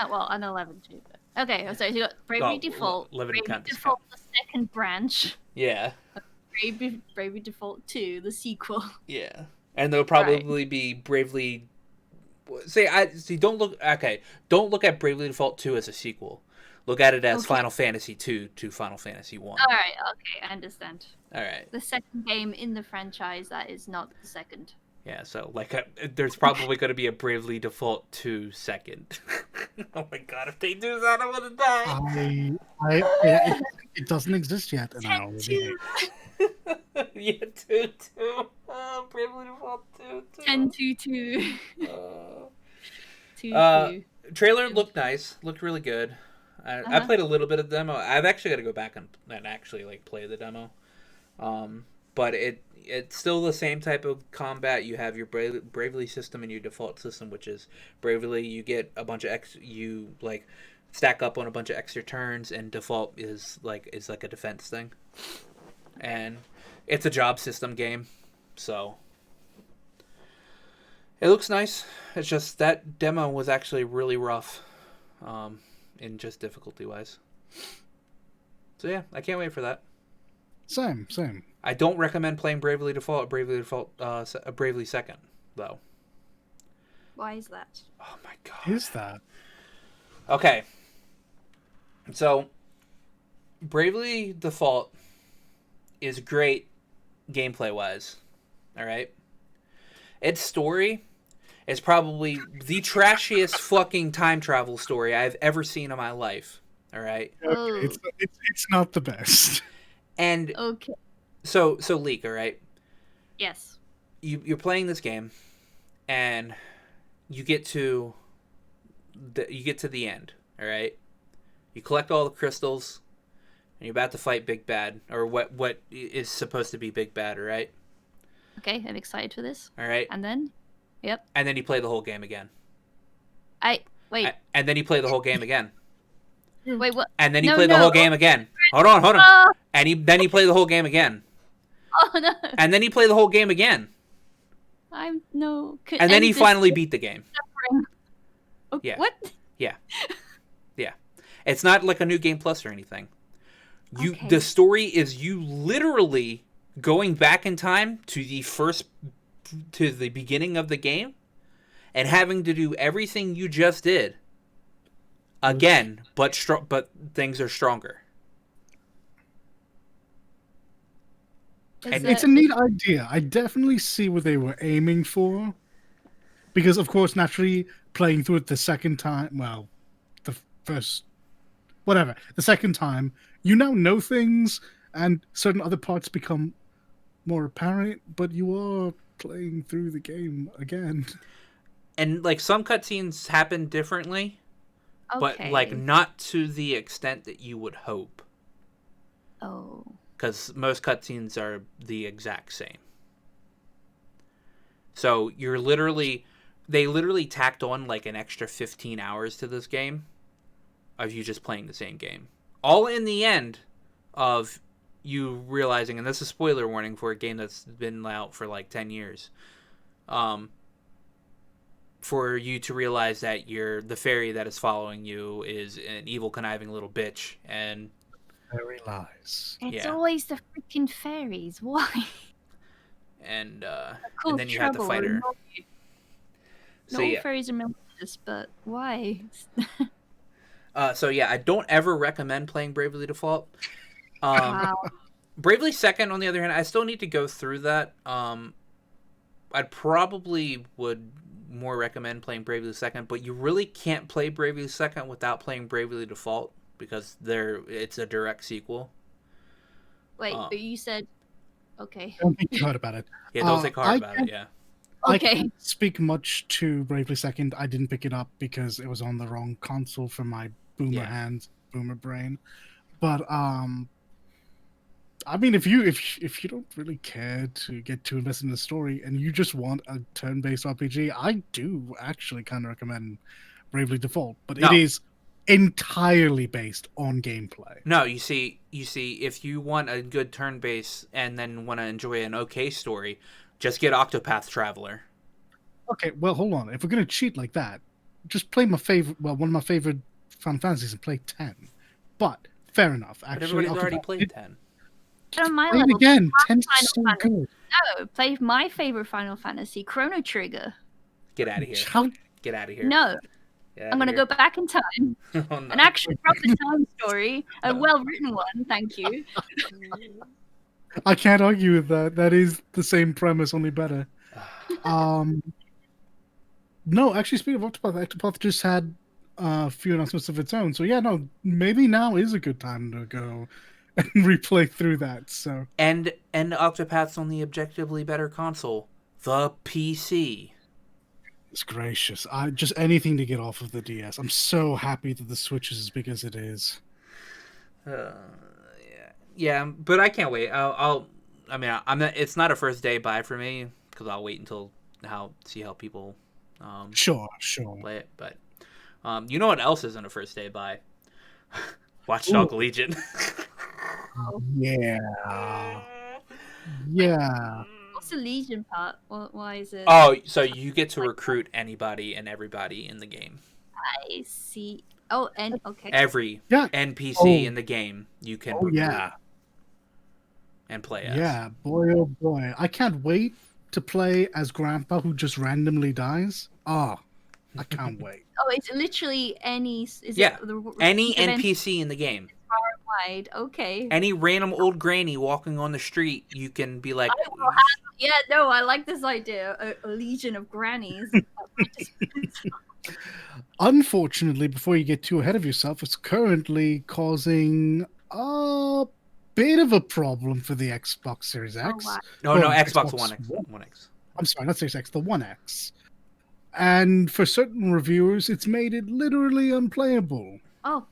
Well, and 11 too. But... Okay, so you got Bravely Default, Bravely Default, the second branch. Yeah. Bravely Default 2, the sequel. Yeah, and there'll probably be Bravely. Don't look at Bravely Default 2 as a sequel. Look at it as Final Fantasy 2 to Final Fantasy 1. All right, okay, I understand. All right. The second game in the franchise that is not the second. Yeah, so there's probably going to be a Bravely Default 2 second. Oh my god, if they do that, I'm going to die. It doesn't exist yet. And I already yeah, 2. Bravely Default 2. 10-2-2. 2. Trailer looked nice. Looked really good. I played a little bit of the demo. I've actually got to go back and actually play the demo. But it's still the same type of combat. You have your Bravely system and your default system, which is Bravely. You get a bunch of you stack up on a bunch of extra turns, and default is like a defense thing. And it's a job system game, so it looks nice. It's just that demo was actually really rough. In just difficulty wise. So yeah, I can't wait for that. Same. I don't recommend playing Bravely Default or Bravely Second, though. Why is that? Oh my god. Who's that? Okay. So, Bravely Default is great gameplay wise. All right. Its story is probably the trashiest fucking time travel story I've ever seen in my life. All right. Okay, Oh, it's not the best. And okay. so Leak, all right. Yes. You're playing this game, and you get to the end. All right. You collect all the crystals, and you're about to fight Big Bad, or what is supposed to be Big Bad. All right. Okay, I'm excited for this. All right. And then, yep. And then you play the whole game again. Wait. And then you play the whole game again. Wait, what? And then you No, play the no. whole game again. Hold on. Oh, And then you play the whole game again. oh no. And then you play the whole game again. I'm no. And then you finally beat the game. Okay, Yeah. What? Yeah. It's not like a new game plus or anything. Okay. The story is you literally going back in time to the beginning of the game and having to do everything you just did again, but things are stronger. It's a neat idea. I definitely see what they were aiming for. Because, of course, naturally, playing through it the second time, well, the first, whatever, the second time, you now know things, and certain other parts become more apparent, but you are playing through the game again. And, like, some cutscenes happen differently, but, like, not to the extent that you would hope. Oh. Because most cutscenes are the exact same. So they literally tacked on like an extra 15 hours to this game of you just playing the same game. All in the end of you realizing, and this is a spoiler warning for a game that's been out for like 10 years, for you to realize that the fairy that is following you is an evil, conniving little bitch, and Fairy lies. It's Yeah. always the freaking fairies. Why? and Cause then you have to trouble fight her. or not- So Not all yeah. fairies are malicious, but why? So yeah, I don't ever recommend playing Bravely Default. Wow. Bravely Second, on the other hand, I still need to go through that. I probably would more recommend playing Bravely Second, but you really can't play Bravely Second without playing Bravely Default because it's a direct sequel. Wait, but you said okay. Don't think hard about it. Yeah, don't think hard I about it. Yeah. I Okay. can't speak much to Bravely Second. I didn't pick it up because it was on the wrong console for my boomer hands, boomer brain. But I mean, if you don't really care to get too invested in the story and you just want a turn-based RPG, I do actually kind of recommend Bravely Default. But No. it is entirely based on gameplay. No, you see, if you want a good turn-based and then want to enjoy an okay story, just get Octopath Traveler. Okay, well, hold on. If we're gonna cheat like that, just play one of my favorite Final Fantasies and play 10. But fair enough. But Actually, everybody's already Octopath- played 10. On my Play it level, again. 10's Final so Fantasy. good. no, play my favorite Final Fantasy, Chrono Trigger. Get out of here. How Get out of here. No, Get I'm outta gonna go back in time. here. Oh, no. An actual proper time story, a well-written one. Thank you. I can't argue with that. That is the same premise, only better. No, actually, speaking of Octopath just had a few announcements of its own. So yeah, no, maybe now is a good time to go and replay through that. So And Octopath's on the objectively better console, the PC. it's gracious. Just anything to get off of the DS. I'm so happy that the Switch is as big as it is. Yeah, but I can't wait. I'm not. It's not a first day buy for me because I'll wait until see how people Sure. play it. But you know what else isn't a first day buy? Watchdog Legion. Yeah. What's the Legion part? Why is it? Oh, so you get to recruit anybody and everybody in the game. I see. Oh, and okay. Every Yeah. NPC in the game you can recruit Yeah. and play as. Yeah, boy, oh boy. I can't wait to play as Grandpa who just randomly dies. Oh, I can't wait. Oh, it's literally any. Is Yeah, it the any range of any NPC in the game, far and wide? Okay. any random old granny walking on the street, you can be like, I will have. Yeah, no, I like this idea. A legion of grannies. Participants. Unfortunately, before you get too ahead of yourself, it's currently causing a bit of a problem for the Xbox Series Oh X. wow. no, Well, no, Xbox Xbox One X, One. One X. I'm sorry, not Series X, the One X. And for certain reviewers, it's made it literally unplayable. Oh.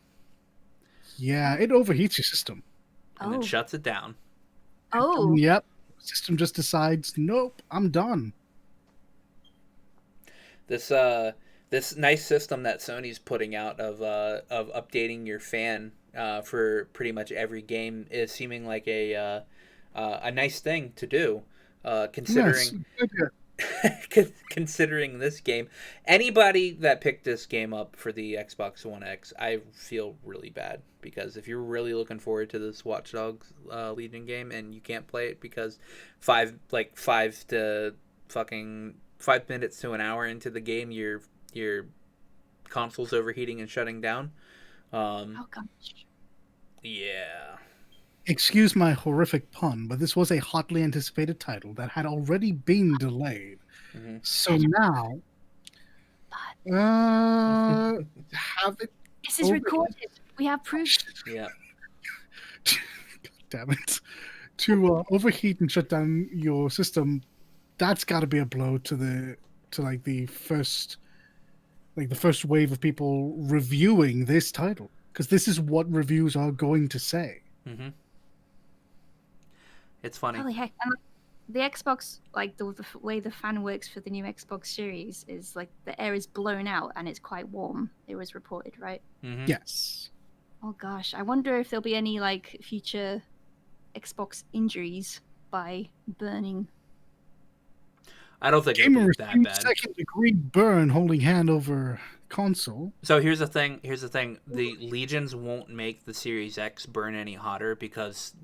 Yeah, it overheats your system. And then Oh. shuts it down. Oh. Yep. System just decides, nope, I'm done. This nice system that Sony's putting out of updating your fan for pretty much every game is seeming like a nice thing to do, considering Yes. considering this game. Anybody that picked this game up for the Xbox One X, I feel really bad, because if you're really looking forward to this Watch Dogs Legion game and you can't play it because 5 to fucking 5 minutes to an hour into the game, your console's overheating and shutting down. Oh gosh. Yeah. Excuse my horrific pun, but this was a hotly anticipated title that had already been delayed. Mm-hmm. So now, have it. This is recorded. We have proof. Yeah. Damn it. To overheat and shut down your system, that's got to be a blow to the first wave of people reviewing this title, because this is what reviews are going to say. Mm-hmm. It's funny. Holy heck! And the Xbox, like the way the fan works for the new Xbox Series is like the air is blown out and it's quite warm. It was reported, right? Mm-hmm. Yes. Oh gosh, I wonder if there'll be any like future Xbox injuries by burning. I don't think Gamer it'll be that received bad. second-degree burn holding hand over console. So here's the thing. The Legions won't make the Series X burn any hotter, because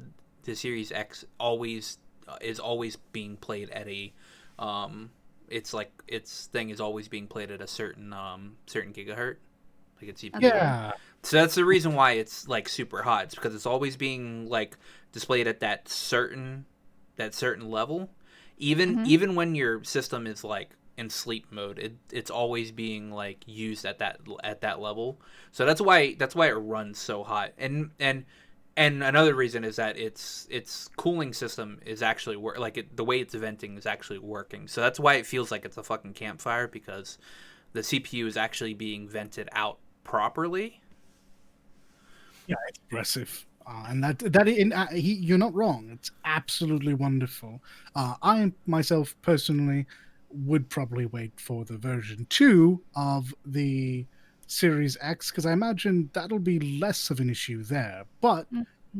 the Series X is always being played at a its thing is always being played at a certain gigahertz, like its CPU. Yeah. So that's the reason why it's like super hot. It's because it's always being like displayed at that certain level. Even when your system is like in sleep mode, it's always being like used at that level. So that's why it runs so hot. And another reason is that its cooling system is actually the way it's venting is actually working. So that's why it feels like it's a fucking campfire, because the CPU is actually being vented out properly. Yeah, it's aggressive. You're not wrong. It's absolutely wonderful. I myself personally would probably wait for the version 2 of the Series X, because I imagine that'll be less of an issue there. But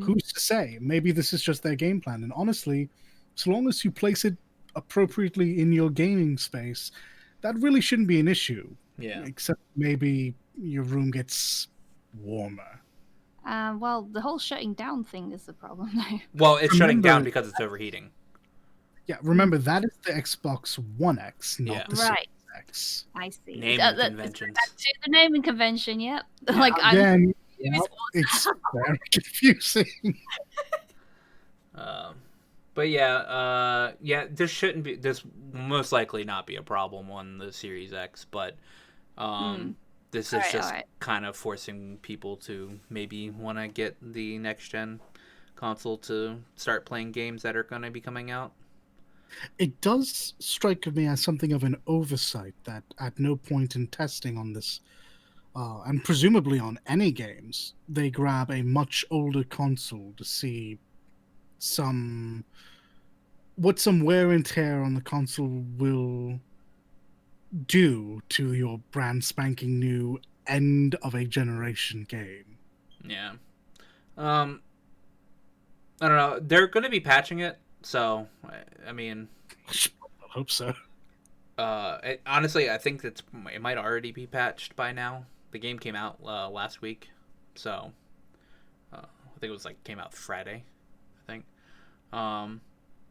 who's to say? Maybe this is just their game plan. And honestly, so long as you place it appropriately in your gaming space, that really shouldn't be an issue. Yeah. Except maybe your room gets warmer. Well, the whole shutting down thing is the problem. Well, it's shutting down Remember- because it's overheating. Yeah, remember that is the Xbox One X, not Yeah. the Right. Series X. I see. Naming conventions. That's the naming convention. Yep. Like Again, it's very confusing. But yeah, this will most likely not be a problem on the Series X, but this is just kind of forcing people to maybe want to get the next gen console to start playing games that are going to be coming out. It does strike me as something of an oversight that at no point in testing on this, and presumably on any games, they grab a much older console to see what some wear and tear on the console will do to your brand spanking new end of a generation game. Yeah. I don't know. They're going to be patching it, so I mean, I hope so. Honestly, I think it might already be patched by now. The game came out last week, so I think it was came out Friday, I think.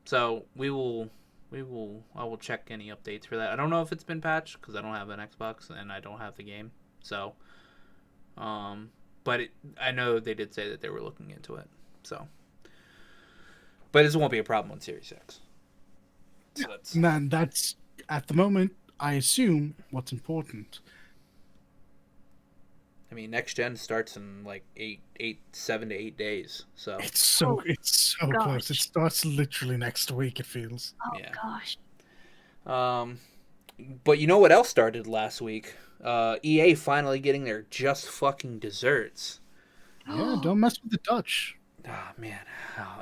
So I will check any updates for that. I don't know if it's been patched because I don't have an Xbox and I don't have the game. So, but I know they did say that they were looking into it. So, but this won't be a problem on Series X. So that's at the moment, I assume, what's important. I mean, next gen starts in like 7 to 8 days. So It's so gosh. close. It starts literally next week. It feels. Oh yeah. gosh. But you know what else started last week? EA finally getting their just fucking desserts. Yeah, don't mess with the Dutch. Oh man,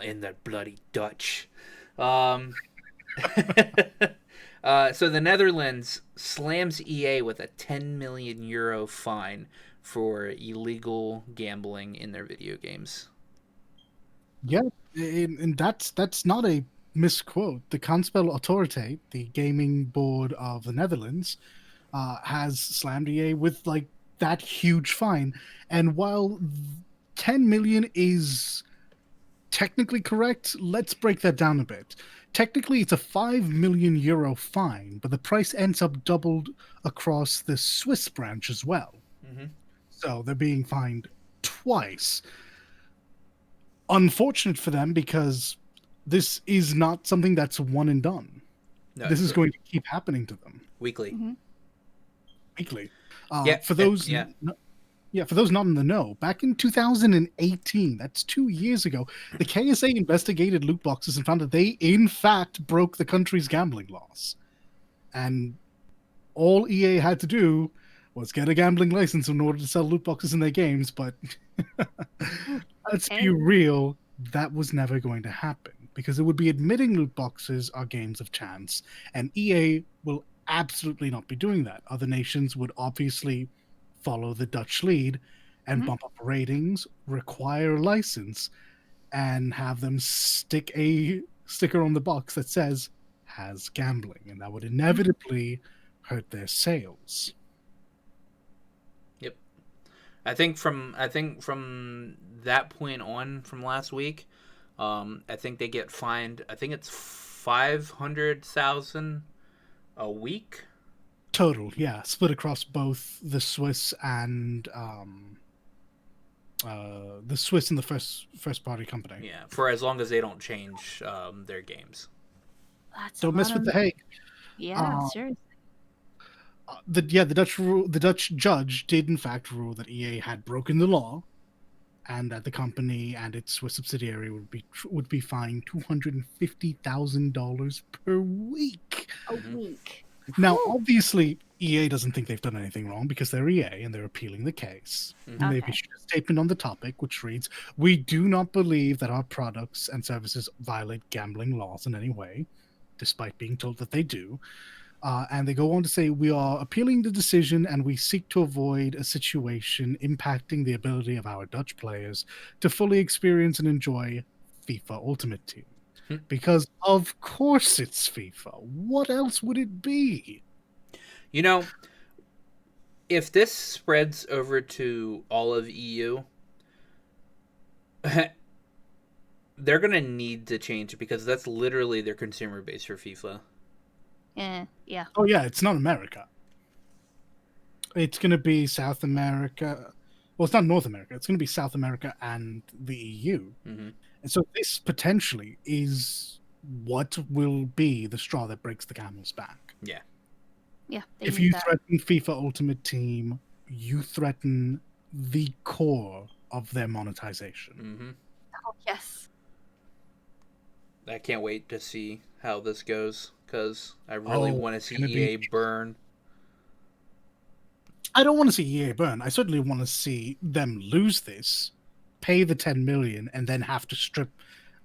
in the bloody Dutch. So the Netherlands slams EA with a 10 million euro fine for illegal gambling in their video games. Yeah, and that's not a misquote. The Kansspel Authority, the gaming board of the Netherlands, has slammed EA with like that huge fine. And while 10 million is technically correct, let's break that down a bit. Technically, it's a 5 million euro fine, but the price ends up doubled across the Swiss branch as well. Mm-hmm. So they're being fined twice. Unfortunate for them because this is not something that's one and done. No, This is going to keep happening to them weekly. Mm-hmm. weekly. Yeah, For those, yeah. for those not in the know, back in 2018, that's 2 years ago, the KSA investigated loot boxes and found that they, in fact, broke the country's gambling laws. And all EA had to do was get a gambling license in order to sell loot boxes in their games. But let's be real, that was never going to happen because it would be admitting loot boxes are games of chance, and EA will absolutely not be doing that. Other nations would obviously follow the Dutch lead and bump up ratings, require a license, and have them stick a sticker on the box that says has gambling, and that would inevitably hurt their sales. Yep. I think from that point on from last week, I think they get fined. I think it's 500,000 a week. Total, yeah, split across both the Swiss and the first party company. Yeah, for as long as they don't change their games. That's Don't mess with the Hague. Yeah, seriously. The Dutch judge did in fact rule that EA had broken the law, and that the company and its Swiss subsidiary would be fined $250,000 per week. A week. Now, obviously, EA doesn't think they've done anything wrong because they're EA and they're appealing the case. Mhm. And they've issued a statement on the topic which reads, "We do not believe that our products and services violate gambling laws in any way, despite being told that they do." And they go on to say, "We are appealing the decision and we seek to avoid a situation impacting the ability of our Dutch players to fully experience and enjoy FIFA Ultimate Team." Because of course it's FIFA. What else would it be? You know, if this spreads over to all of EU, they're going to need to change because that's literally their consumer base for FIFA. Yeah. Oh yeah, it's not America. It's going to be South America. Well, it's not North America. It's going to be South America and the EU. Mm-hmm. And so this potentially is what will be the straw that breaks the camel's back. Yeah. Yeah. If you threaten FIFA Ultimate Team, you threaten the core of their monetization. Mm-hmm. Oh, yes. I can't wait to see how this goes because I really want to see gonna EA be- burn. I don't want to see EA burn. I certainly want to see them lose this, pay the 10 million, and then have to strip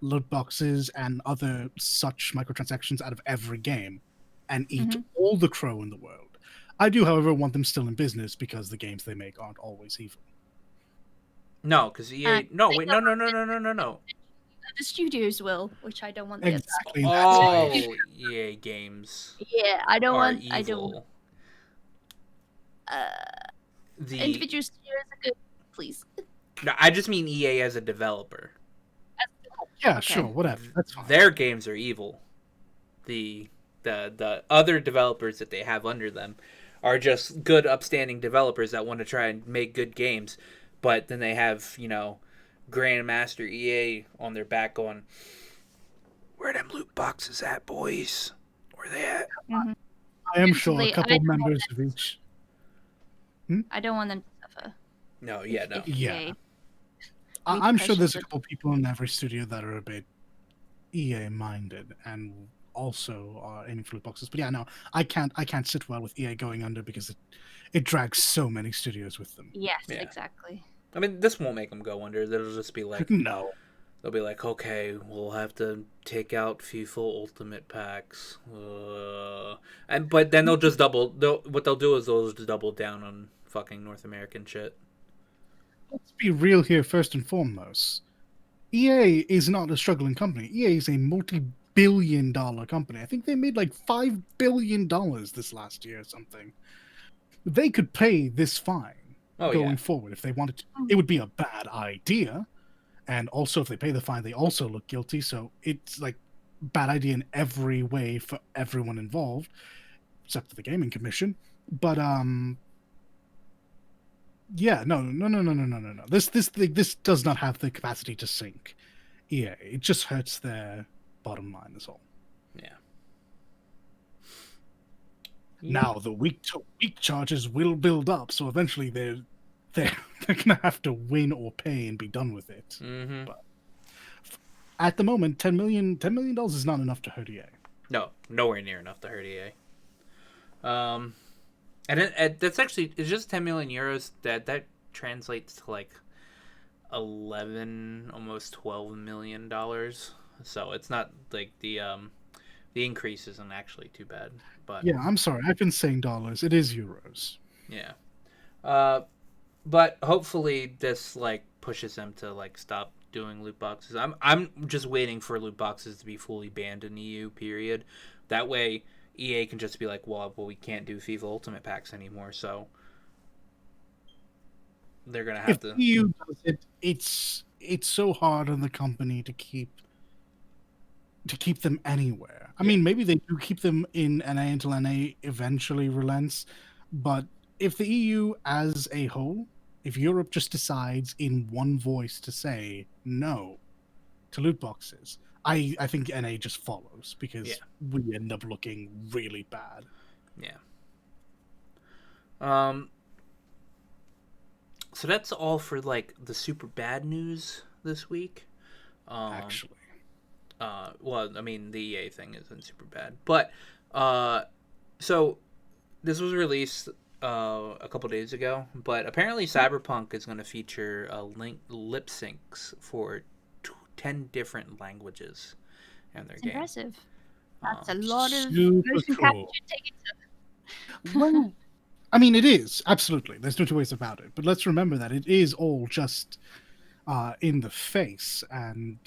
loot boxes and other such microtransactions out of every game and eat all the crow in the world. I do, however, want them still in business because the games they make aren't always evil. No, because EA. No, wait, no. The studios will, which I don't want. Exactly. All EA games. Yeah, I don't are want. evil. I don't. The Individual studios are good, please. no, I just mean EA as a developer. Yeah, sure, whatever. That's fine. Their games are evil. The other developers that they have under them are just good, upstanding developers that want to try and make good games, but then they have, you know, Grandmaster EA on their back going, "Where them loot boxes at, boys? Where they at?" Mhm. I am sure a Personally, couple I don't want members of each. I don't want them to suffer. No, yeah, no. If Yeah. EA I'm sure there's a repercussions couple people in every studio that are a bit EA minded and also are aiming for loot boxes. But yeah, no, I can't sit well with EA going under because it drags so many studios with them. Yes, Yeah. exactly. I mean, this won't make them go under. They'll just be like, No. they'll be like, okay, we'll have to take out FIFA Ultimate packs, but then they'll just what they'll do is they'll just double down on fucking North American shit. Let's be real here first and foremost. EA is not a struggling company. EA is a multi-billion-dollar company. I think they made like $5 billion this last year or something. They could pay this fine Oh going yeah, forward if they wanted to. It would be a bad idea. And also, if they pay the fine, they also look guilty. So it's like bad idea in every way for everyone involved, except for the gaming commission. But yeah, no. This does not have the capacity to sink. Yeah, it just hurts their bottom line. That's all. yeah. Now the week charges will build up, so eventually they're gonna have to win or pay and be done with it. Mm-hmm. But at the moment, $10 million is not enough to hurt EA. No, nowhere near enough to hurt EA. And that's actually it's just 10 million euros. That translates to like 11, almost $12 million. So it's not like the increase isn't actually too bad. But Yeah, I'm sorry, I've been saying dollars. It is euros. yeah. But hopefully this like pushes them to like stop doing loot boxes. I'm just waiting for loot boxes to be fully banned in EU. Period. That way, EA can just be like, well, we can't do FIFA Ultimate packs anymore, so they're gonna have If to. EU does it, it's so hard on the company to keep them anywhere. I mean, maybe they do keep them in NA until NA eventually relents, but if the EU as a whole, if Europe just decides in one voice to say no to loot boxes, I think NA just follows because we end up looking really bad. Yeah. So that's all for like the super bad news this week. Actually, Well, I mean the EA thing isn't super bad, but so this was released a couple days ago, but apparently Cyberpunk is going to feature lip syncs for 10 different languages in their It's game. impressive. That's a lot of super motion cool. capture. Well, I mean, it is absolutely. There's no two ways about it. But let's remember that it is all just in the face, and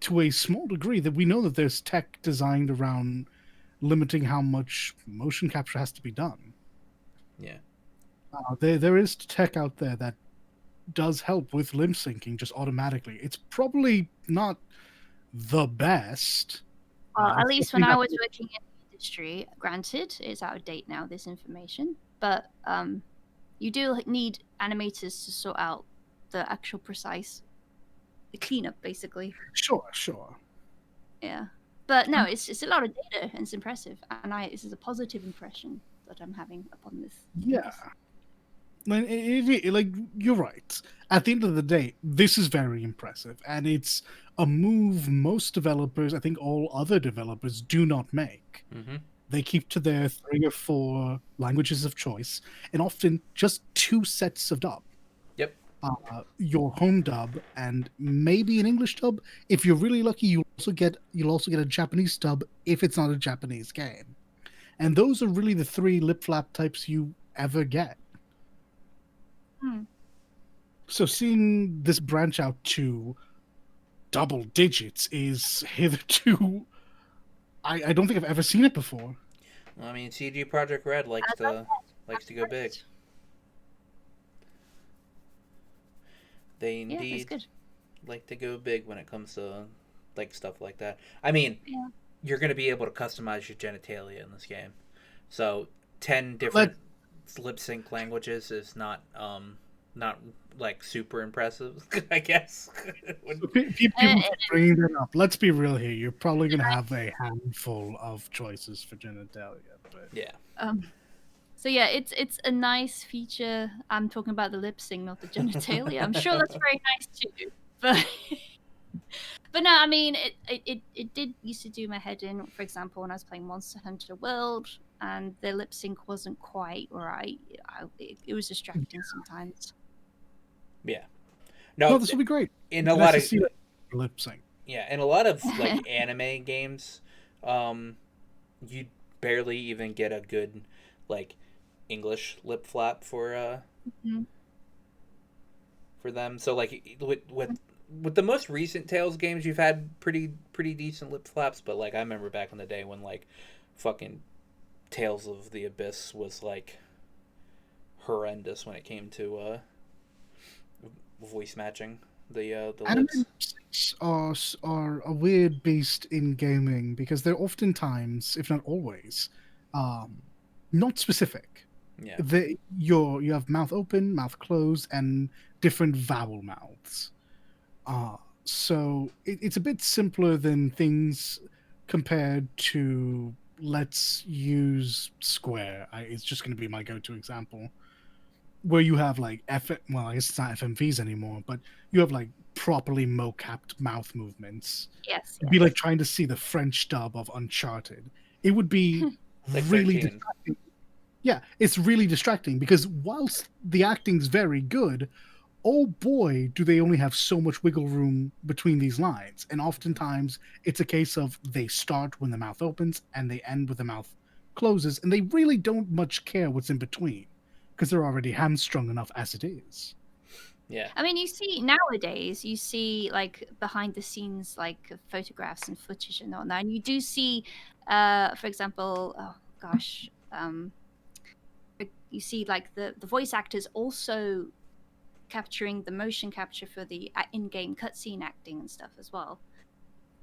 to a small degree, that we know that there's tech designed around limiting how much motion capture has to be done. Yeah. There is tech out there that does help with lip syncing just automatically. It's probably not the best. Well, at least when I was working in the industry, granted, it's out of date now, this information, but you do need animators to sort out the actual precise cleanup, basically. Sure. Yeah. But no, it's a lot of data and it's impressive. And this is a positive impression that I'm having upon this. Yeah. Like you're right. At the end of the day, this is very impressive, and it's a move most developers, I think all other developers, do not make. Mm-hmm. They keep to their 3 or 4 languages of choice, and often just 2 sets of dub. Yep. Your home dub and maybe an English dub. If you're really lucky, you'll also get a Japanese dub if it's not a Japanese game. And those are really the 3 lip flap types you ever get. So seeing this branch out to double digits is hitherto, I don't think I've ever seen it before. Well, I mean, CG Project Red likes to go big. They indeed like to go big when it comes to like stuff like that. I mean, you're going to be able to customize your genitalia in this game. So 10 different lip sync languages is not like super impressive. I guess. So people keep bringing that up. Let's be real here. You're probably going to have a handful of choices for genitalia, but Yeah. So yeah, it's a nice feature. I'm talking about the lip sync, not the genitalia. I'm sure that's very nice too. But no, I mean it did used to do my head in. For example, when I was playing Monster Hunter World, and the lip sync wasn't quite right. It was distracting sometimes. Yeah. no, No, this will be great. in It's a nice lot to of see that lip sync. yeah, in a lot of like anime games, you barely even get a good like English lip flap Mhm. for them. So like with the most recent Tales games, you've had pretty decent lip flaps. But like I remember back in the day when like fucking Tales of the Abyss was like horrendous when it came to voice matching the Anime lips. are a weird beast in gaming because they're oftentimes, if not always, um, not specific. Yeah. You have mouth open, mouth closed, and different vowel mouths. Uh, so it's a bit simpler than things compared to, let's use Square. It's just going to be my go-to example, where you have like well, I guess it's not FMVs anymore, but you have like properly mocapped mouth movements. Yes. It'd be like trying to see the French dub of Uncharted. It would be Like really 13. distracting. Yeah, it's really distracting because whilst the acting's very good, oh boy, do they only have so much wiggle room between these lines. And oftentimes it's a case of they start when the mouth opens and they end with the mouth closes, and they really don't much care what's in between because they're already hamstrung enough as it is. Yeah. I mean, you see nowadays, you see like behind the scenes, like photographs and footage and all that, and you do see, for example, oh gosh, you see like the voice actors also capturing the motion capture for the in-game cutscene acting and stuff as well.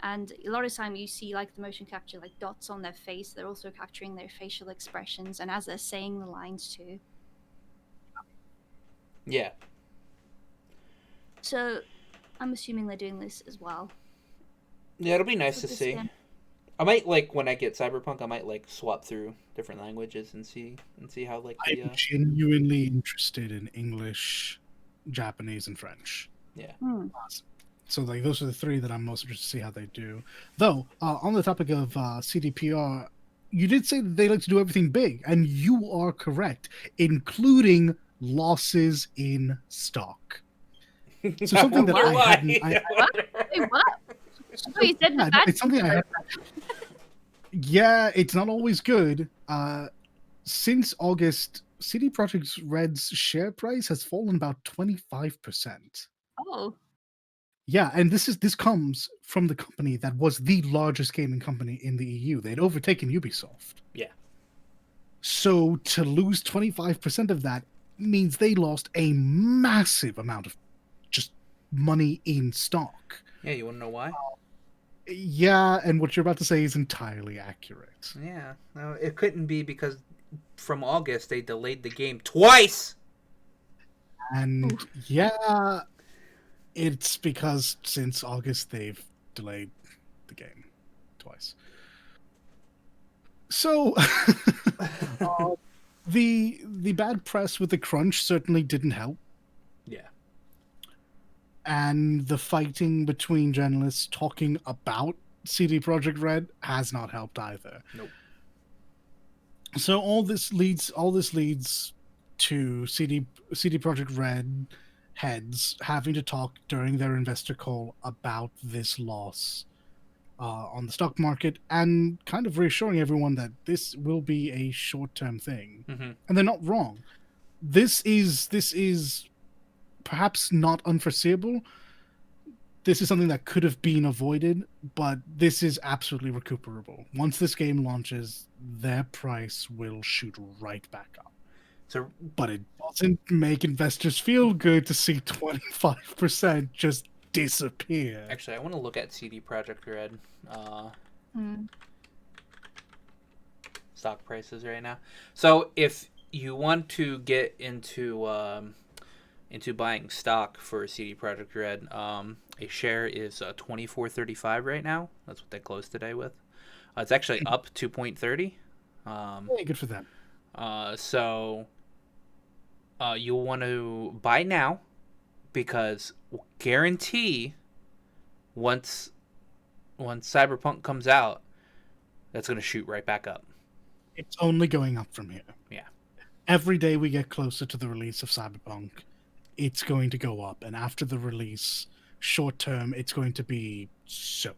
And a lot of time you see like the motion capture like dots on their face. They're also capturing their facial expressions and as they're saying the lines too. Yeah. So I'm assuming they're doing this as well. Yeah, it'll be nice to with this see. game. I might like when I get Cyberpunk. I might like swap through different languages and see how like the I'm genuinely interested in English, Japanese, and French. yeah. So like those are the three that I'm most interested to see how they do. Though on the topic of CDPR, you did say that they like to do everything big, and you are correct, including losses in stock. So something that I hadn't. Wait, what? Oh, you said Yeah, that. it's something I had. Yeah, it's not always good. Since August, CD Projekt Red's share price has fallen about 25%. Oh, Yeah, and this comes from the company that was the largest gaming company in the EU. They'd overtaken Ubisoft. Yeah. So to lose 25% of that means they lost a massive amount of just money in stock. Yeah, you want to know why? Yeah, and what you're about to say is entirely accurate. Yeah. No, it couldn't be because from August they delayed the game twice. And yeah, it's because since August they've delayed the game twice. So the bad press with the crunch certainly didn't help. Yeah. And the fighting between journalists talking about CD Projekt Red has not helped either. Nope. So all this leads to CD Projekt Red heads having to talk during their investor call about this loss on the stock market and kind of reassuring everyone that this will be a short-term thing. Mm-hmm. And they're not wrong. This is perhaps not unforeseeable. This is something that could have been avoided, but this is absolutely recuperable. Once this game launches, their price will shoot right back up. So, but it doesn't make investors feel good to see 25% just disappear. Actually, I want to look at CD Projekt Red stock prices right now. So if you want to get into buying stock for CD Projekt Red, a share is 24.35 right now. That's what they closed today with. It's actually up 2.30. Very good for them. So you'll want to buy now because guarantee once Cyberpunk comes out, that's going to shoot right back up. It's only going up from here. Yeah. Every day we get closer to the release of Cyberpunk, it's going to go up. And after the release, short term, it's going to be so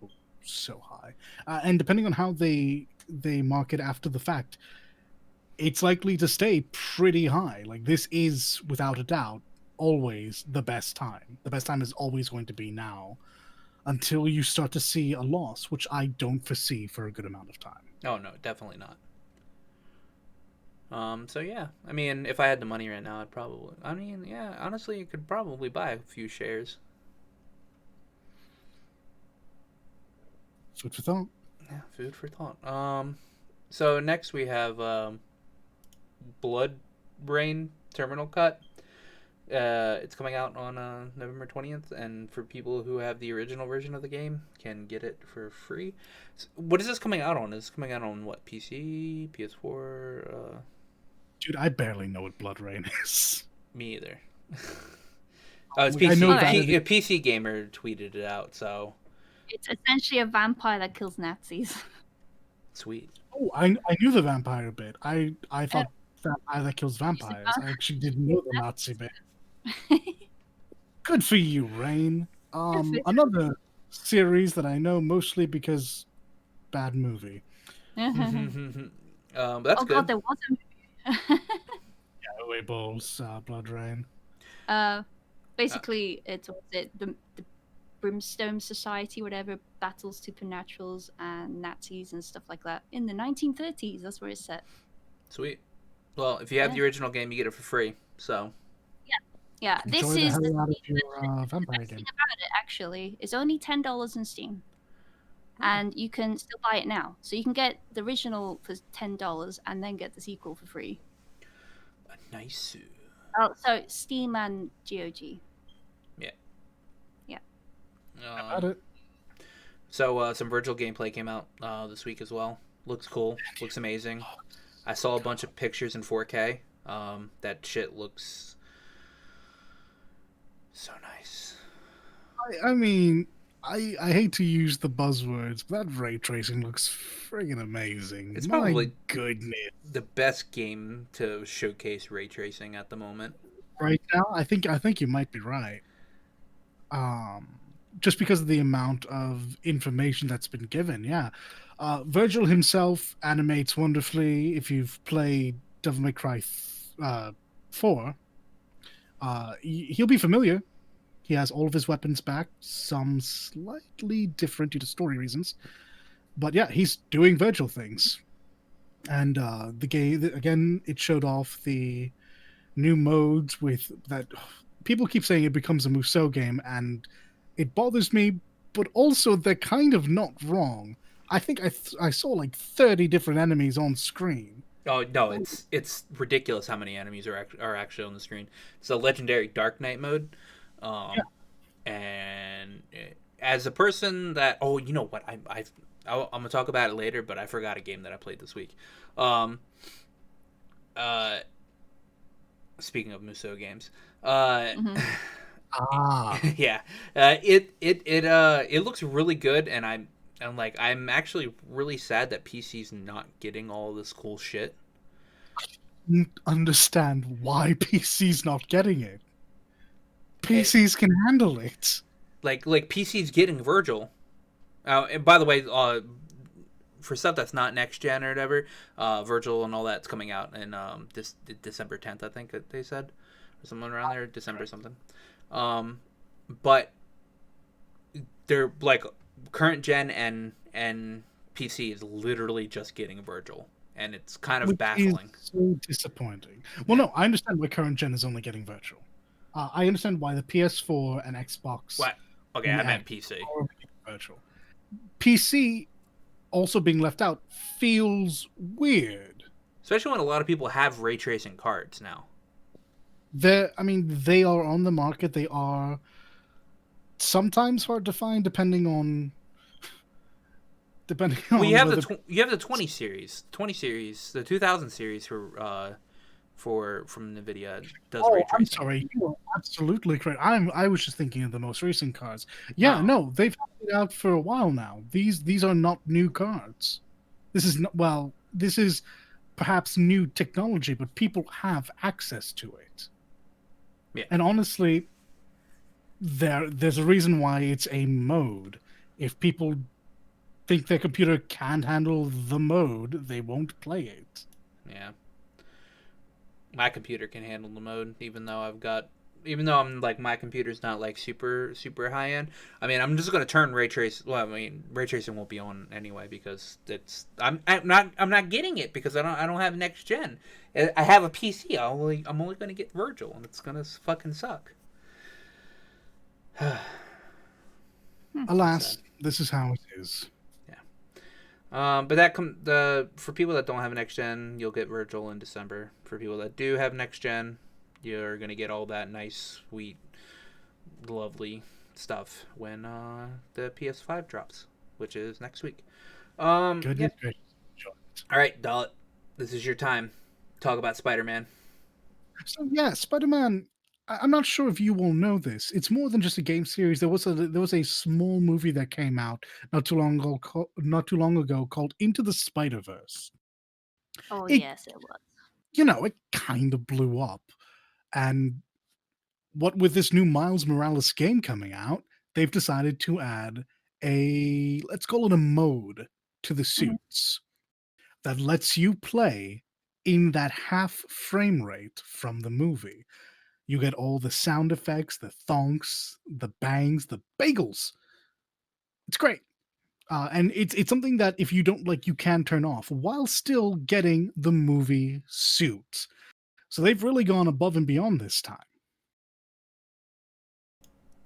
high. And depending on how they market after the fact, it's likely to stay pretty high. Like, this is, without a doubt, always the best time. The best time is always going to be now, until you start to see a loss, which I don't foresee for a good amount of time. Oh no, definitely not. So yeah, I mean, if I had the money right now, I'd probably. I mean, yeah, honestly, you could probably buy a few shares. Food for thought. Yeah, food for thought. So next we have Blood Brain Terminal Cut. It's coming out on November 20th, and for people who have the original version of the game, can get it for free. So what is this coming out on? Is this coming out on what? PC, PS4? Dude, I barely know what Blood Rain is. Me either. Oh, it's Like, I PC. know that A PC gamer tweeted it out, so It's essentially a vampire that kills Nazis. sweet. Oh, I knew the vampire bit. I thought vampire that kills vampires. I actually didn't know the Nazi bit. Good for you, Rain. Another series that I know mostly because bad movie. That's oh good. god, there was a movie. Away Balls, Blood Rain. Basically, it's the Brimstone Society, whatever, battles supernaturals and Nazis and stuff like that in the 1930s. That's where it's set. Sweet. Well, if you have the original game, you get it for free. So Yeah, this Enjoy the is hell out of your the vampire best game. thing about it. Actually, it's only $10 in Steam, and you can still buy it now. So you can get the original for $10 and then get the sequel for free. nice. Oh, so Steam and GOG. About it. So some Virgil gameplay came out this week as well. Looks cool. Looks amazing. I saw a bunch of pictures in 4K. That shit looks so nice. I mean, I hate to use the buzzwords, but that ray tracing looks friggin' amazing. It's My probably goodness. the best game to showcase ray tracing at the moment. Right now, I think you might be right. Just because of the amount of information that's been given, yeah. Virgil himself animates wonderfully. If you've played Devil May Cry 4, he'll be familiar. He has all of his weapons back, some slightly different due to story reasons. But yeah, he's doing Virgil things. And the game, again, it showed off the new modes with that. People keep saying it becomes a Musou game, and it bothers me, but also they're kind of not wrong. I think I saw like 30 different enemies on screen. Oh no, it's ridiculous how many enemies are actually on the screen. It's a legendary Dark Knight mode, and as a person that you know what I'm gonna talk about it later, but I forgot a game that I played this week. Speaking of Musou games, yeah, it looks really good, and I'm actually really sad that PC's not getting all this cool shit. Understand why PC's not getting it. PCs can handle it. Like PC's getting Virgil. And by the way, for stuff that's not next gen or whatever, Virgil and all that's coming out in this December 10th, I think they said, or something around there, December something. But they're like current gen and PC is literally just getting Virgil, and it's kind of Which baffling. Is so disappointing. Well, no, I understand why current gen is only getting Virtual. I understand why the PS4 and Xbox. What? Okay, I meant PC. Are getting Virtual. PC also being left out feels weird. Especially when a lot of people have ray tracing cards now. They are on the market. They are sometimes hard to find, depending Well, on whether. you have the 20 series, the 2000 series for from Nvidia does ray Oh, I'm tracing. sorry. You are absolutely correct. I was just thinking of the most recent cards. Yeah, Oh, no, they've had it out for a while now. These are not new cards. This is not well. This is perhaps new technology, but people have access to it. yeah, And honestly, there's a reason why it's a mode. If people think their computer can't handle the mode, they won't play it. yeah. My computer can handle the mode, even though I'm like my computer's not like super high end. I mean, I'm just gonna turn ray trace. Well, I mean, ray tracing won't be on anyway because I'm not getting it because I don't have next gen. I have a PC. I'm only gonna get Virgil, and it's gonna fucking suck. So sad. Alas, this is how it is. Yeah. But that the for people that don't have next gen, you'll get Virgil in December. For people that do have next gen, you're gonna get all that nice, sweet, lovely stuff when the PS5 drops, which is next week. Yeah. Goodness gracious. All right, Dalit, this is your time. Talk about Spider-Man. So yeah, Spider-Man. I'm not sure if you will know this. It's more than just a game series. There was a small movie that came out not too long ago called Into the Spider-Verse. Oh It yes, it was. it kind of blew up, and what with this new Miles Morales game coming out, they've decided to add a let's call it a mode to the Mhm. suits that lets you play in that half frame rate from the movie. You get all the sound effects, the thonks, the bangs, the bagels. It's great. And it's something that if you don't like, you can turn off while still getting the movie suit. So they've really gone above and beyond this time.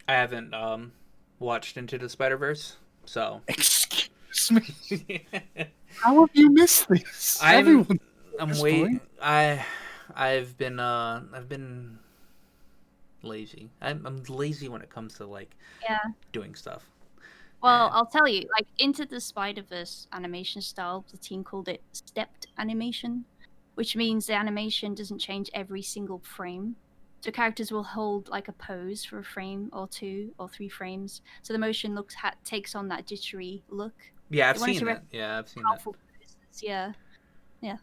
I haven't watched Into the Spider-Verse, so Excuse me. How have you missed this? I'm Everyone at I'm this wait point. I've been lazy. I'm lazy when it comes to like Yeah. doing stuff. Well, And I'll tell you, like Into the Spider-Verse animation style, the team called it stepped animation, which means the animation doesn't change every single frame. So characters will hold like a pose for a frame or 2 or 3 frames. So the motion takes on that jittery look. yeah, I've They wanted seen to that. replicate Yeah, I've seen that. powerful poses. Yeah, yeah.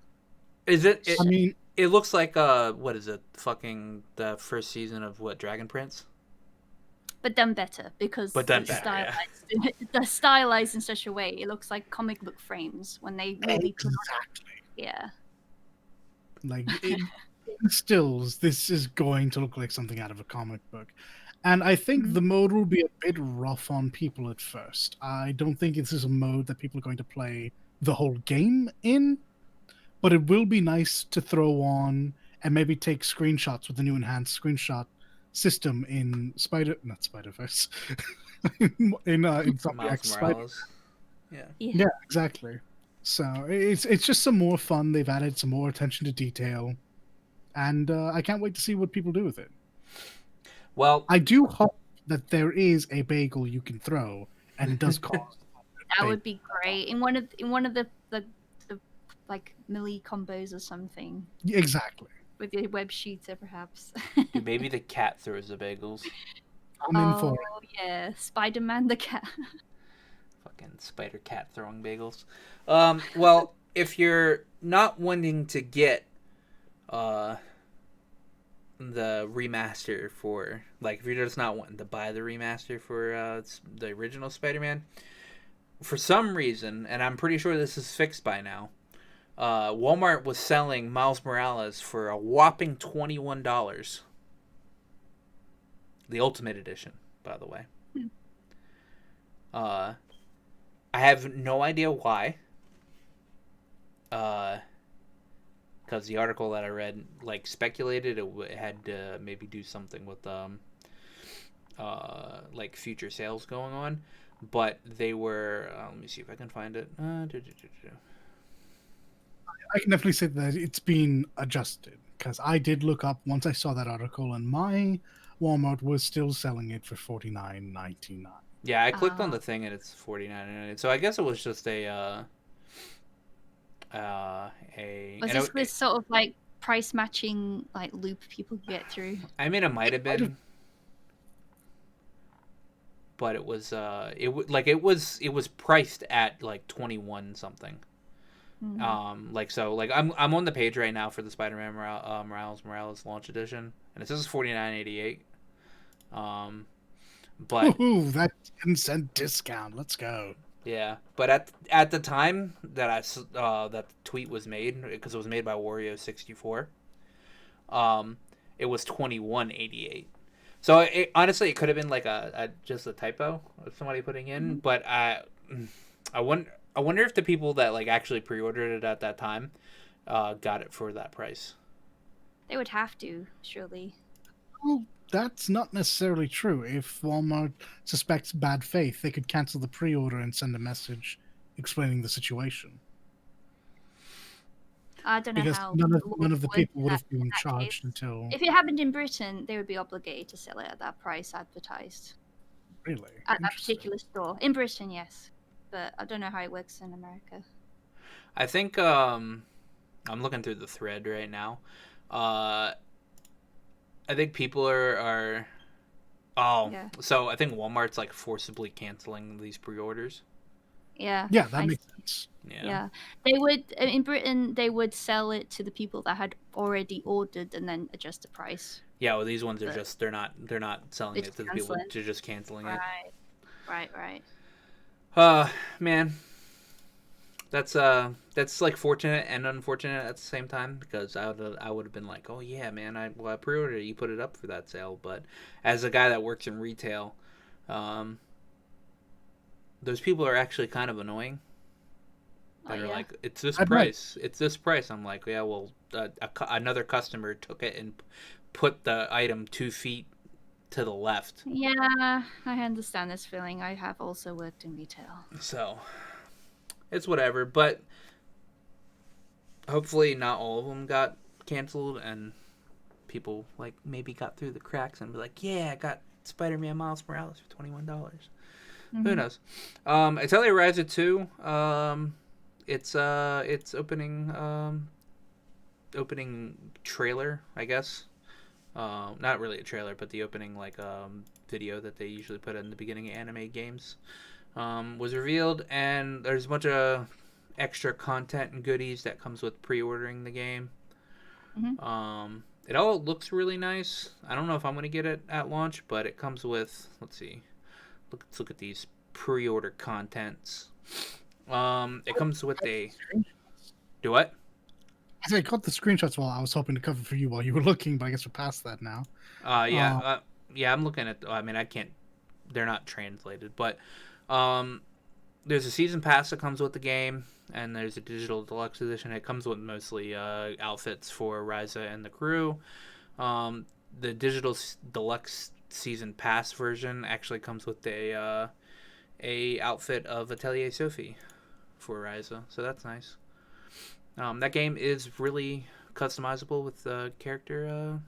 Is it? I It, mean, it looks like what is it? Fucking the first season of what Dragon Prince, But done better but because done it's better. Yeah. stylized. They're stylized in such a way it looks like comic book frames when they really put on. exactly. Yeah. Like in stills, this is going to look like something out of a comic book. And I think Mhm. the mode will be a bit rough on people at first. I don't think this is a mode that people are going to play the whole game in, but it will be nice to throw on and maybe take screenshots with the new enhanced screenshot system in not Spider-Verse, in Miles Insomniac Spider. Morales. Yeah. Yeah. Yeah, exactly. So it's just some more fun. They've added some more attention to detail, and I can't wait to see what people do with it. Well, I do hope that there is a bagel you can throw, and it does cost. That Bagel. would be great. In one of the like melee combos or something Exactly. with your web shooter perhaps. dude, maybe the cat throws the bagels. I'm in for Oh it. yeah, Spider-Man the cat. Fucking spider cat throwing bagels. Well, if you're not wanting to get uh the remaster for like if you're just not wanting to buy the remaster for the original Spider-Man, for some reason, and I'm pretty sure this is fixed by now. Walmart was selling Miles Morales for a whopping $21. The Ultimate Edition, by the way. Hmm. I have no idea why. Because the article that I read like speculated it had to maybe do something with like future sales going on, but they were let me see if I can find it. I can definitely say that it's been adjusted because I did look up once I saw that article, and my Walmart was still selling it for $49.99. Yeah, I clicked on the thing and it's $49.99. So I guess it was just Was this with sort of like price matching like loop people could get through? I mean, it might have been, but it was it was priced at like 21 something. I'm on the page right now for the Spider-Man Morales launch edition, and it says $49.88. But ooh, that 10-cent discount. Let's go. yeah, but at the time that that tweet was made, because it was made by Wario64, it was $21.88. So honestly, it could have been like just a typo of somebody putting in, but I wonder if the people that like actually pre-ordered it at that time got it for that price. They would have to, surely. Well, that's not necessarily true. If Walmart suspects bad faith, they could cancel the pre-order and send a message explaining the situation. I don't know because how. none of the people would have been charged until. If it happened in Britain, they would be obligated to sell it at that price advertised. Really? At that particular store. In Britain, yes. But I don't know how it works in America. I think I'm looking through the thread right now. I think people are so I think Walmart's like forcibly canceling these pre-orders. Yeah. Yeah, that makes sense. Yeah. They would in Britain they would sell it to the people that had already ordered and then adjust the price. Yeah, well these ones are just they're not selling it to the people, they're just canceling it. Right. Man. That's like fortunate and unfortunate at the same time, because I would have been like, oh yeah, man, I pre-ordered it, you put it up for that sale. But as a guy that works in retail, those people are actually kind of annoying. That are like, it's this price, it's this price. I'm like, yeah, well, another customer took it and put the item 2 feet to the left. Yeah, I understand this feeling. I have also worked in retail. So. It's whatever, but hopefully not all of them got canceled and people like maybe got through the cracks and be like, yeah, I got Spider-Man Miles Morales for $21. Mm-hmm. Who knows? Atelier Ryza 2, it's opening trailer, I guess. Not really a trailer, but the opening like video that they usually put in the beginning of anime games. Was revealed, and there's a bunch of extra content and goodies that comes with pre-ordering the game. Mm-hmm. It all looks really nice. I don't know if I'm going to get it at launch, but it comes with, let's see, let's look at these pre-order contents. It comes with do what? I got the screenshots while I was hoping to cover for you while you were looking, but I guess we're past that now. Yeah, I'm looking at, I mean, I can't, they're not translated, but there's a season pass that comes with the game, and there's a digital deluxe edition. It comes with mostly outfits for Ryza and the crew. The digital deluxe season pass version actually comes with a outfit of Atelier Sophie for Ryza, so that's nice. That game is really customizable with the character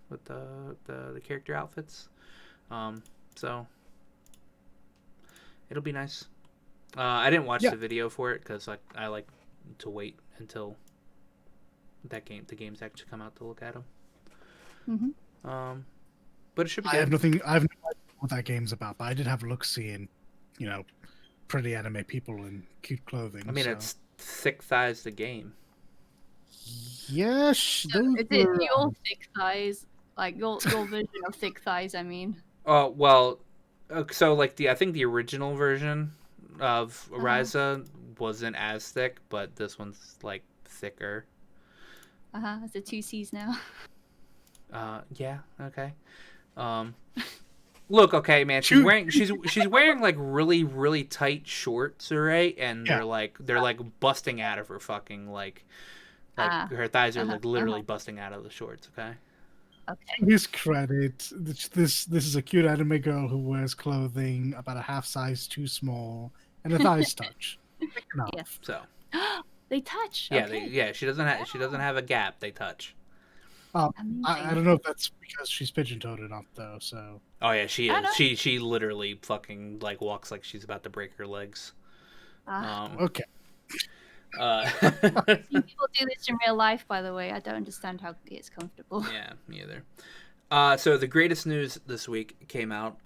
with the character outfits, so it'll be nice. I didn't watch the video for it because I like to wait until the games actually come out to look at them. Mm-hmm. But it should be. I have no idea what that game's about, but I did have a look seeing, pretty anime people in cute clothing. I mean, it's Thick Thighs the game. Yes, is it your thick thighs? Like your version of Thick Thighs? I mean. Well. So, like, I think the original version of Ryza wasn't as thick, but this one's, like, thicker. It's a 2 C's now. Yeah, okay. Look, okay, man, she's wearing, like, really, really tight shorts, alright? And they're busting out of her fucking, like her thighs are, like, literally busting out of the shorts, okay? Okay. His credit. This is a cute anime girl who wears clothing about a half size too small and a thighs touch. Yes. So. They touch. Yeah, Okay. she doesn't have a gap. They touch. I Amazing. don't know if that's because she's pigeon-toed enough though. So Oh yeah, she I is. don't. She literally fucking like walks like she's about to break her legs. Ah, okay. Uh, I've seen people do this in real life, by the way. I don't understand how it's comfortable. yeah, me either. So the greatest news this week came out.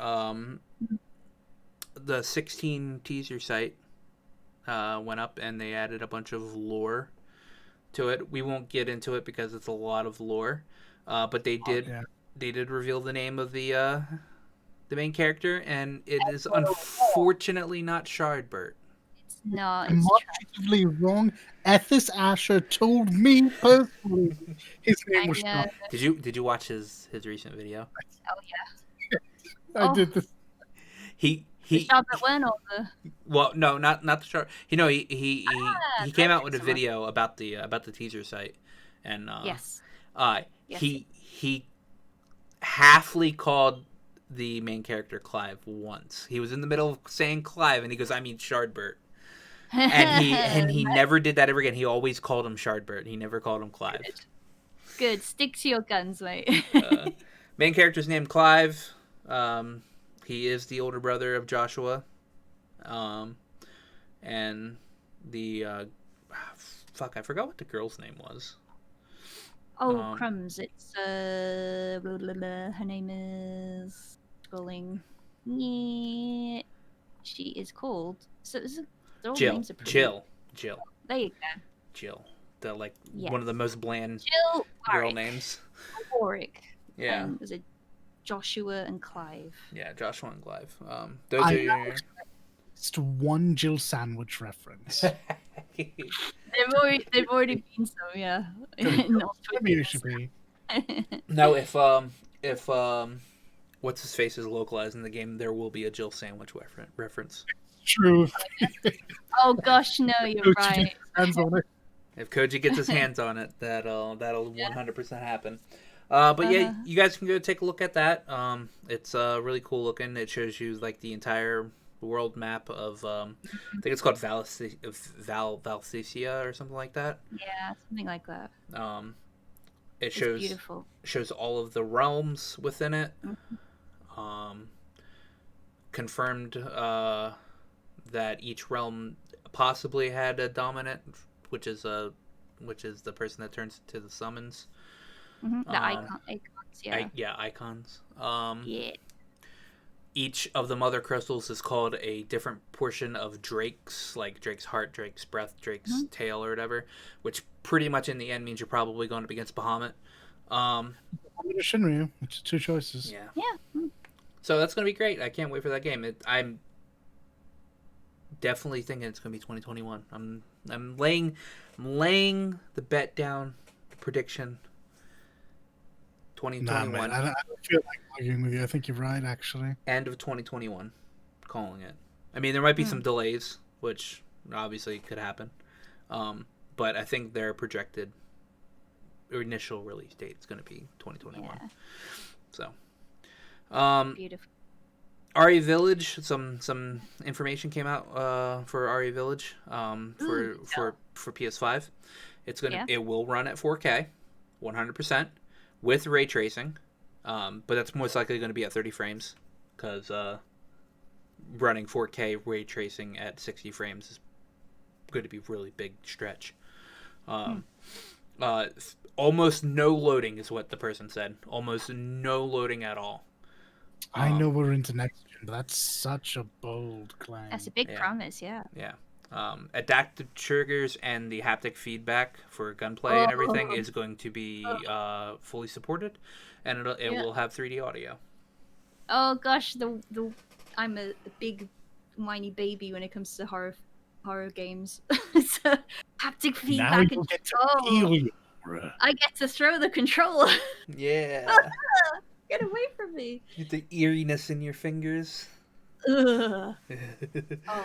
The 16 teaser site went up, and they added a bunch of lore to it. We won't get into it because it's a lot of lore, but Yeah. they did reveal the name of the main character, and it is unfortunately not Shardbert. It's not. I'm It's objectively wrong. Ethis Asher told me personally his name was I know. Sean. Did you watch his recent video? Oh yeah. I did this. He The he shop that went or the well no not the Shard. You know he the came red out with a dress one. video about the teaser site, and Yes. Yes. he halfly called the main character Clive once. He was in the middle of saying Clive, and he goes, "I mean Shardbert," and he never did that ever again. He always called him Shardbert. He never called him Clive. Good. Stick to your guns, mate. Main character's named Clive. He is the older brother of Joshua, and the fuck, I forgot what the girl's name was. Oh, crumbs. It's blah, blah, blah. Her name is scrolling. Yeah. She is called. So their old names are pretty. Jill. There you go. Jill. The like Yes. one of the most bland Jill girl Warwick. names. Warwick. Yeah. And was it Joshua and Clive? Yeah, Joshua and Clive. Those I are your... Just one Jill sandwich reference. They've already been some, yeah. Not Maybe it should be. No, if what's his face is localized in the game, there will be a Jill sandwich reference. True. Oh gosh, no, you're right. Hands on it. If Koji gets his hands on it, that'll 100% happen. But yeah, you guys can go take a look at that. It's really cool looking. It shows you like the entire world map of I think it's called Valsesia or something like that. Yeah, something like that. It It's shows beautiful. shows all of the realms within it. Mm-hmm. Confirmed that each realm possibly had a dominant, which is the person that turns into the summons. The icons, yeah. Icons. Yeah. Each of the mother crystals is called a different portion of Drake's, like Drake's heart, Drake's breath, Drake's tail, or whatever, which pretty much in the end means you're probably going up against Bahamut. Shinryu, which is two choices. Yeah. Yeah. So that's going to be great. I can't wait for that game. I'm definitely thinking it's going to be 2021. I'm laying the bet down, the prediction. 2021. Nah, man, I don't feel like arguing with you. I think you're right, actually. End of 2021. Calling it. I mean, there might be some delays, which obviously could happen. But I think their projected or initial release date is going to be 2021. Yeah. So, Beautiful. RE Village. Some information came out for RE Village for PS5. It's it will run at 4K, 100%. With ray tracing, but that's most likely going to be at 30 frames, because running 4K ray tracing at 60 frames is going to be a really big stretch. Almost no loading is what the person said. Almost no loading at all. I know we're into next gen, but that's such a bold claim. That's a big promise, yeah. Yeah. Adaptive triggers and the haptic feedback for gunplay and everything is going to be fully supported, and it will have 3D audio. Oh gosh, I'm a big whiny baby when it comes to horror games. So haptic feedback Now and you get to feel your aura. I get to throw the controller. Yeah. Get away from me. Get the eeriness in your fingers. Ugh. Oh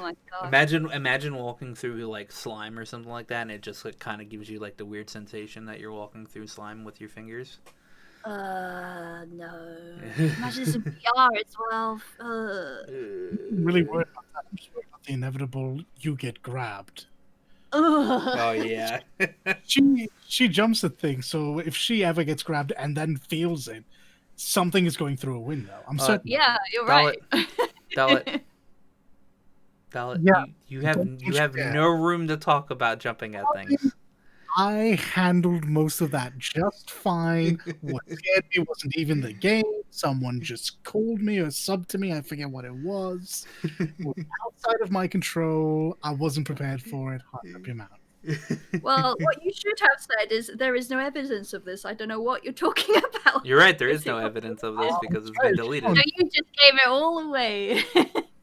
my god. Imagine walking through like slime or something like that, and it just like kind of gives you like the weird sensation that you're walking through slime with your fingers. No. Imagine this in VR as well. I'm really worried about that. I'm just worried about the inevitable you get grabbed. Ugh. Oh yeah. She jumps at things, so if she ever gets grabbed and then feels it, something is going through a window. I'm certain. Yeah, you're Dalit, right. Dalit, Dalit. Yeah, You have no room to talk about jumping at things. I handled most of that just fine. What scared me wasn't even the game. Someone just called me or subbed to me. I forget what it was. It was outside of my control. I wasn't prepared for it. Hard up your mouth. Well, what you should have said is there is no evidence of this. I don't know what you're talking about. You're right. There is no evidence of this because it's been deleted. So you just gave it all away.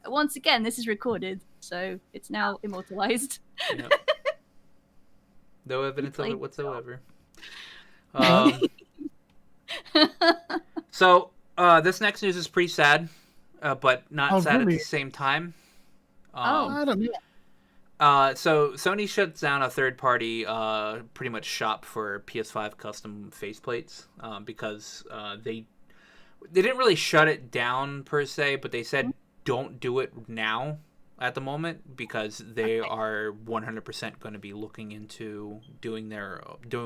Once again, this is recorded, so it's now immortalized. Yep. No evidence of it whatsoever. So this next news is pretty sad, but not sad really? at the same time. I don't know. So Sony shuts down a third-party, pretty much shop for PS5 custom faceplates because they didn't really shut it down per se, but they said don't do it now at the moment because they are 100% going to be looking into doing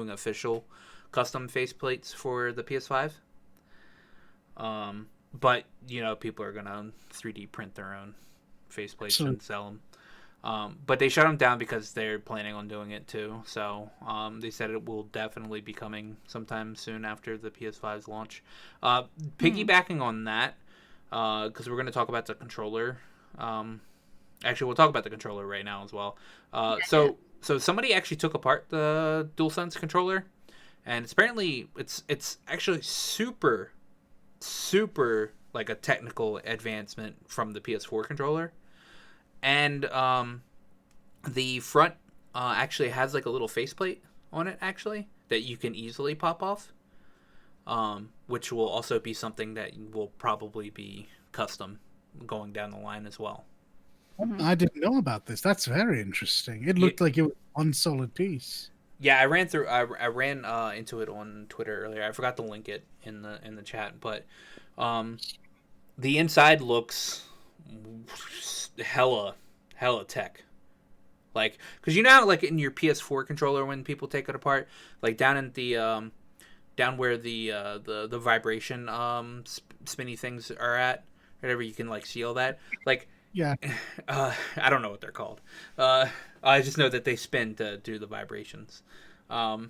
official custom faceplates for the PS5. But people are gonna 3D print their own faceplates and sell them. But they shut them down because they're planning on doing it too. So they said it will definitely be coming sometime soon after the PS5's launch. Piggybacking on that, because we're going to talk about the controller. Actually, we'll talk about the controller right now as well. So somebody actually took apart the DualSense controller, and apparently it's actually super like a technical advancement from the PS4 controller. And the front actually has like a little faceplate on it, actually, that you can easily pop off, which will also be something that will probably be custom going down the line as well. I didn't know about this. That's very interesting. It looked like it was one solid piece. Yeah, I ran into it on Twitter earlier. I forgot to link it in the chat, but the inside looks hella tech. Like, because how, like, in your PS4 controller when people take it apart, like down in the down where the vibration spinny things are at, whatever, you can like see all that. Like, yeah, I don't know what they're called. I just know that they spin to do the vibrations. That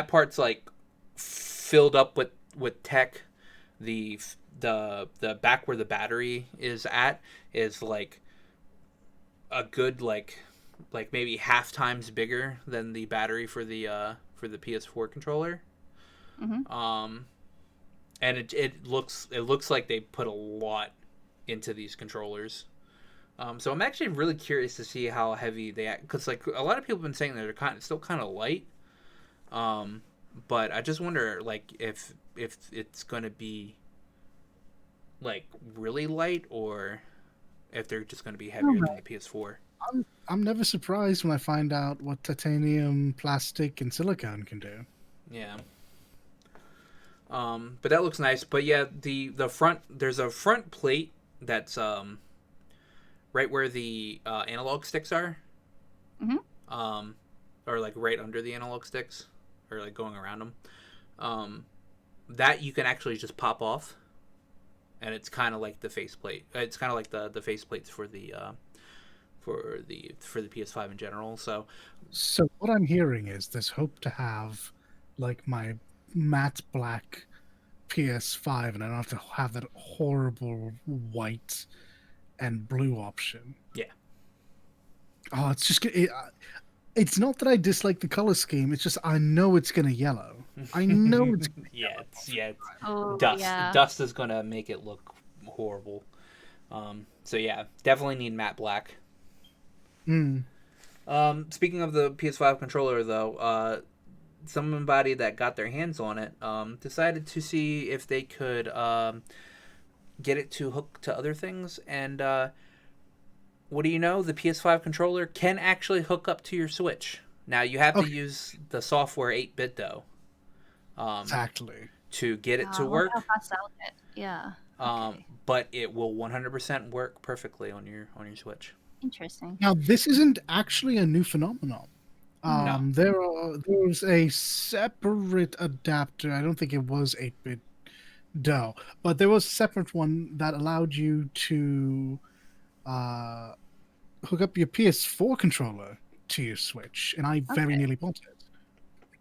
part's like filled up with tech. The back where the battery is at is like a good like maybe half times bigger than the battery for the PS4 controller. And it looks like they put a lot into these controllers. So I'm actually really curious to see how heavy they act, because like a lot of people have been saying that they're still kind of light. But I just wonder like if it's gonna be like really light, or if they're just going to be heavier than the PS4. I'm never surprised when I find out what titanium, plastic, and silicone can do. Yeah. But that looks nice. But yeah, the front, there's a front plate that's right where the analog sticks are. Or like right under the analog sticks, or like going around them. That you can actually just pop off. And it's kind of like the faceplate. It's kind of like the faceplates for the PS5 in general. So what I'm hearing is there's hope to have like my matte black PS5, and I don't have to have that horrible white and blue option. Yeah. Oh, it's just it's not that I dislike the color scheme. It's just I know it's gonna yellow. I know it's dust is gonna make it look horrible. So yeah, definitely need matte black. Speaking of the PS5 controller, though, somebody that got their hands on it decided to see if they could get it to hook to other things, and what do you know? The PS5 controller can actually hook up to your Switch. Now you have to use the software 8-bit though. Exactly. To get it to work. Yeah. But it will 100% work perfectly on your Switch. Interesting. Now, this isn't actually a new phenomenon. No. There's a separate adapter. I don't think it was 8-bit DOE, but there was a separate one that allowed you to uh, hook up your PS4 controller to your Switch, and I very Okay. nearly bought it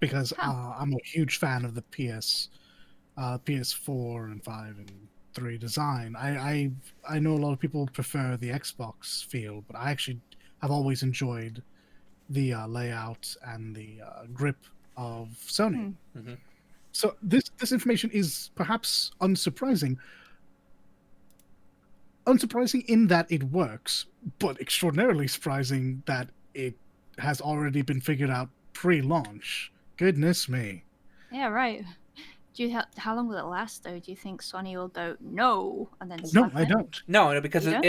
because Huh. I'm a huge fan of the PS4 and 5 and 3 design. I know a lot of people prefer the Xbox feel, but I actually have always enjoyed the layout and the grip of Sony. Hmm. So this information is perhaps unsurprising in that it works, but extraordinarily surprising that it has already been figured out pre-launch. Goodness me. Yeah, right. How long will it last though? Do you think Sony will go no and then No, slap I it? don't. No, because You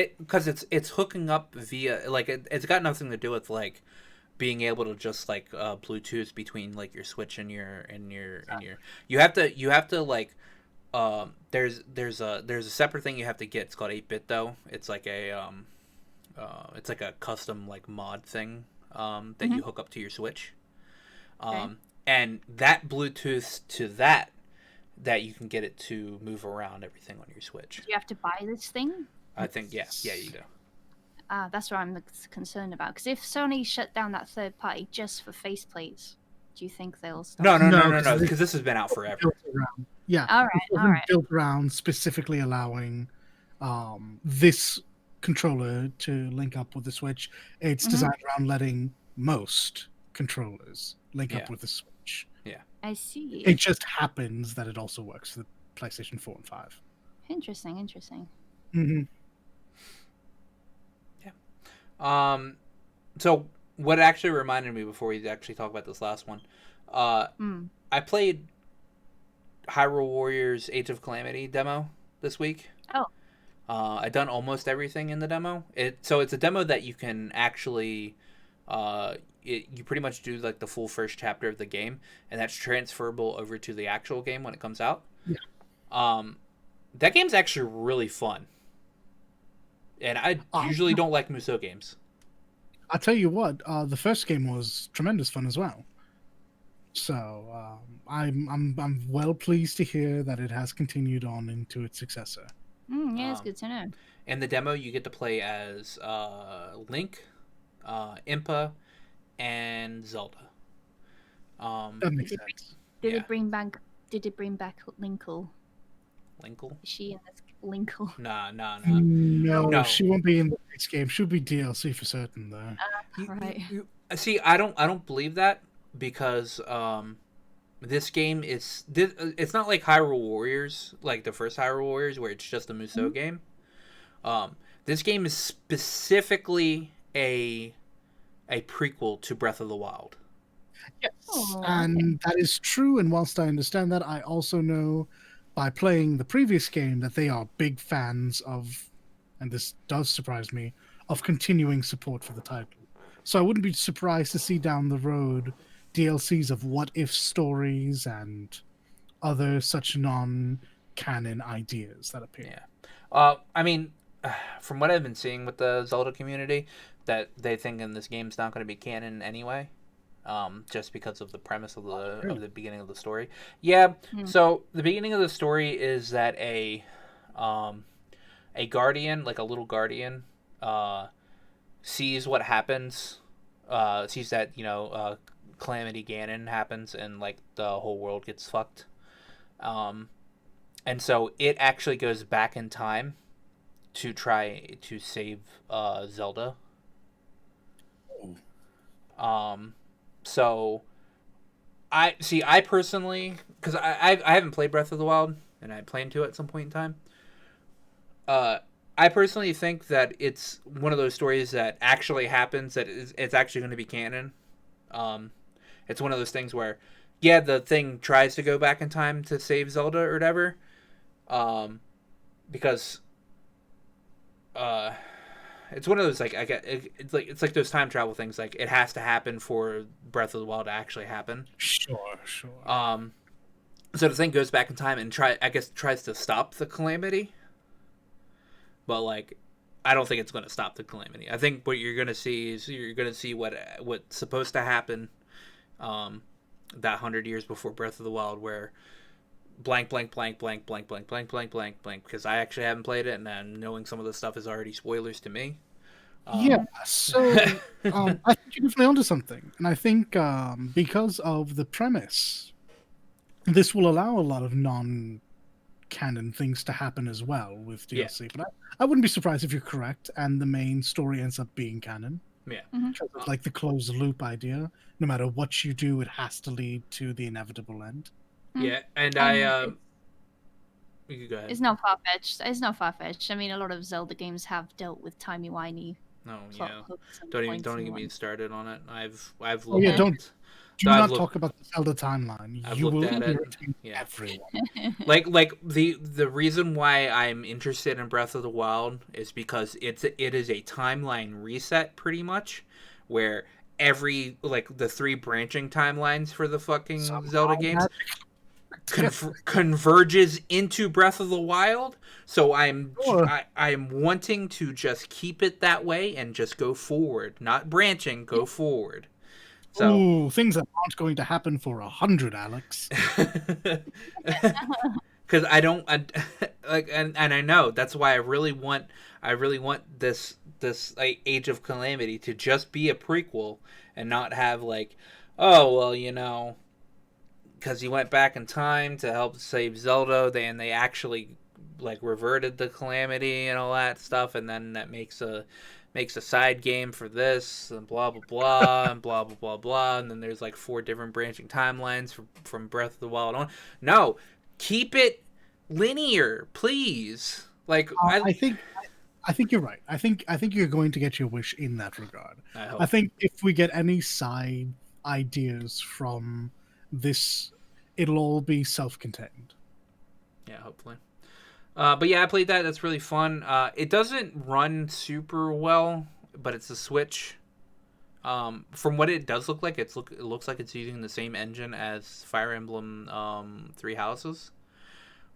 it's hooking up via like it's got nothing to do with like being able to just like Bluetooth between like your Switch and your you have to like there's a separate thing you have to get. It's called 8-bit though. It's like a custom like mod thing that you hook up to your Switch. Um, and that Bluetooth to that you can get it to move around everything on your Switch. Do you have to buy this thing? I think yeah you do. That's what I'm concerned about. Because if Sony shut down that third party just for faceplates, do you think they'll stop? No, because this has been out forever. Built around, yeah, All right, it all wasn't right. built around specifically allowing this controller to link up with the Switch. It's designed around letting most controllers link up Yeah. with the Switch. I see. It just happens that it also works for the PlayStation 4 and 5. Interesting. Mm-hmm. So what actually reminded me before we actually talk about this last one, I played Hyrule Warriors Age of Calamity demo this week. Oh. I done almost everything in the demo. It's a demo that you can actually, you pretty much do like the full first chapter of the game, and that's transferable over to the actual game when it comes out. Yeah. That game's actually really fun, and I usually don't like Musou games. I'll tell you what, the first game was tremendous fun as well. So I'm well pleased to hear that it has continued on into its successor. Yeah, it's good to know. In the demo, you get to play as Link, Impa, and Zelda. That makes sense. Did it bring back Linkle? Linkle? Is she in this Linkle? Nah. No, she won't be in the next game. She'll be DLC for certain, though. Right. See, I don't believe that because this game it's not like Hyrule Warriors, like the first Hyrule Warriors, where it's just a Musou game. This game is specifically a prequel to Breath of the Wild. Yes, Oh, and that is true. And whilst I understand that, I also know by playing the previous game that they are big fans of, and this does surprise me, of continuing support for the title. So I wouldn't be surprised to see down the road DLCs of what if stories and other such non-canon ideas that appear. Yeah. I mean, from what I've been seeing with the Zelda community, that they think this game's not going to be canon anyway, just because of the premise of the beginning of the story. Yeah. So the beginning of the story is that a guardian, like a little guardian, sees what happens, sees that Calamity Ganon happens and like the whole world gets fucked. And so it actually goes back in time to try to save Zelda. So I personally, because I haven't played Breath of the Wild and I plan to at some point in time. I personally think that it's one of those stories that actually happens, that it's actually going to be canon. It's one of those things where, yeah, the thing tries to go back in time to save Zelda or whatever, because it's one of those like it's like those time travel things. Like it has to happen for Breath of the Wild to actually happen. Sure. So the thing goes back in time and tries to stop the calamity. But like, I don't think it's going to stop the calamity. I think what you're going to see is you're going to see what's supposed to happen that 100 years before Breath of the Wild, where blank, blank, blank, blank, blank, blank, blank, blank, blank, blank, because I actually haven't played it, and then knowing some of the stuff is already spoilers to me. Yeah, so I think you're definitely onto something. And I think because of the premise, this will allow a lot of non-canon things to happen as well with Yeah. DLC. But I wouldn't be surprised if you're correct and the main story ends up being canon. Yeah. Because of, like the closed loop idea. No matter what you do, it has to lead to the inevitable end. Yeah, and you could go ahead. It's not far-fetched. It's not far-fetched. I mean, a lot of Zelda games have dealt with timey-wimey. Oh plot yeah. hooks and Don't points even and get me whatnot. started on it. I've Oh looked yeah, at don't do I've not looked- talk about the Zelda timeline. I've You looked will at it. irritate Yeah. everyone. like the reason why I'm interested in Breath of the Wild is because it is a timeline reset pretty much, where every like the 3 branching timelines for the fucking Zelda games converges into Breath of the Wild. So I'm wanting to just keep it that way and just go forward, not branching, go forward. So Ooh, things that aren't going to happen for 100, Alex. because and I know that's why I really want this like Age of Calamity to just be a prequel and not have like, oh well, because he went back in time to help save Zelda, they actually like reverted the calamity and all that stuff, and then that makes a side game for this and blah blah blah and blah blah blah blah, and then there's like 4 different branching timelines from Breath of the Wild on. No, keep it linear, please. Like I think you're right. I think you're going to get your wish in that regard. I hope. I think if we get any side ideas from this, it'll all be self-contained. Yeah, hopefully. But yeah, I played that. That's really fun. It doesn't run super well, but it's a Switch. From what it does look like, it looks like it's using the same engine as Fire Emblem 3 Houses,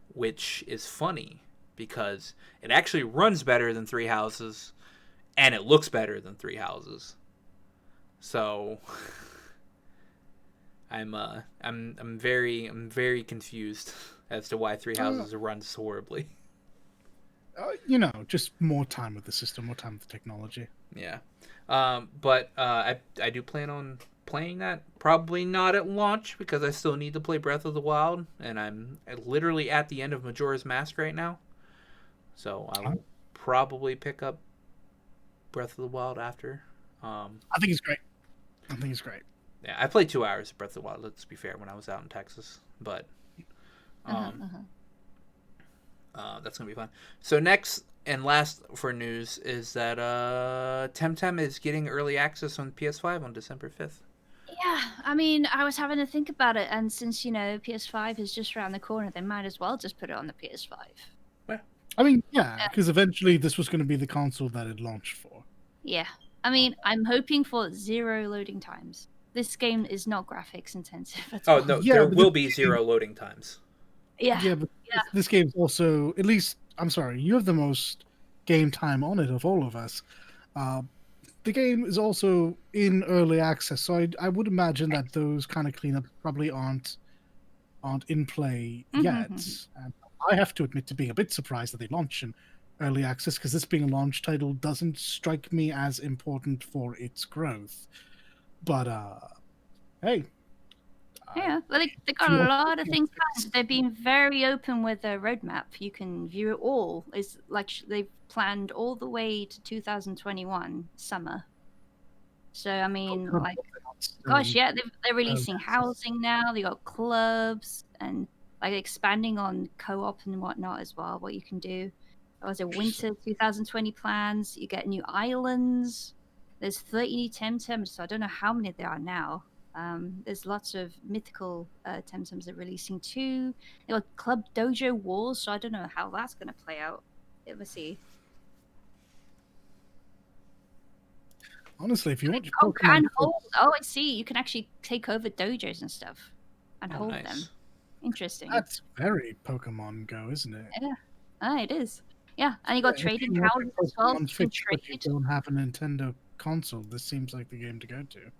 which is funny because it actually runs better than 3 Houses, and it looks better than 3 Houses. So I'm very confused as to why 3 Houses runs horribly. Just more time with the system, more time with the technology. Yeah. But I do plan on playing that. Probably not at launch because I still need to play Breath of the Wild, and I'm literally at the end of Majora's Mask right now. So I will probably pick up Breath of the Wild after. I think it's great. Yeah, I played 2 hours of Breath of the Wild, let's be fair, when I was out in Texas. But that's going to be fun. So next and last for news is that Temtem is getting early access on PS5 on December 5th. Yeah, I mean, I was having to think about it, and since, PS5 is just around the corner, they might as well just put it on the PS5. I mean, yeah, because eventually this was going to be the console that it launched for. Yeah. I mean, I'm hoping for 0 loading times. This game is not graphics intensive at all. Oh, no, Yeah, there but will be 0 loading times. Yeah. But this game's also, at least, I'm sorry, you have the most game time on it of all of us. The game is also in early access, so I would imagine that those kind of cleanups probably aren't in play yet. And I have to admit to being a bit surprised that they launched in early access, because this being a launch title doesn't strike me as important for its growth. But hey. Yeah, well, they got a lot of things planned. They've been very open with their roadmap. You can view it all. It's like they've planned all the way to 2021 summer. So I mean, gosh, yeah, they're releasing housing now. They got clubs and like expanding on co-op and whatnot as well. What you can do. There was a winter 2020 plans. You get new islands. There's 30 new Temtems, so I don't know how many there are now. There's lots of mythical Temtems they're releasing too. They got Club Dojo Wars, so I don't know how that's going to play out. Let's see. Honestly, if you want your Pokemon hold. Oh, I see. You can actually take over dojos and stuff and hold them. Interesting. That's very Pokemon Go, isn't it? Yeah, it is. Yeah, and you got If trading you want houses a as well. Pokemon You can Switch, but you trade. don't have a Nintendo console, this seems like the game to go to.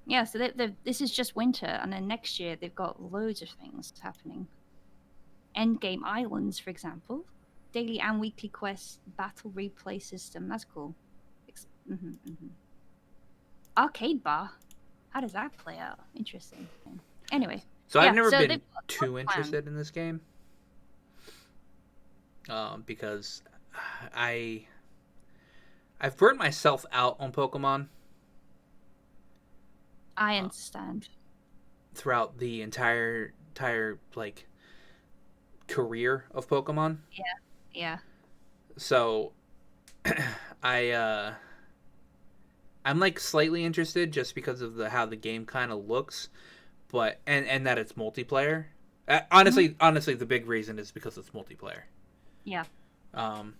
Yeah, so this is just winter, and then next year they've got loads of things happening. Endgame Islands, for example. Daily and weekly quests, battle replay system. That's cool. Arcade bar. How does that play out? Interesting. Anyway. So yeah, I've never been they've got too plans. interested in this game. Because I've burnt myself out on Pokemon I understand. throughout the entire like career of Pokemon. Yeah. So I'm like slightly interested just because of how the game kind of looks, but and that it's multiplayer. Honestly, the big reason is because it's multiplayer. Yeah. Um,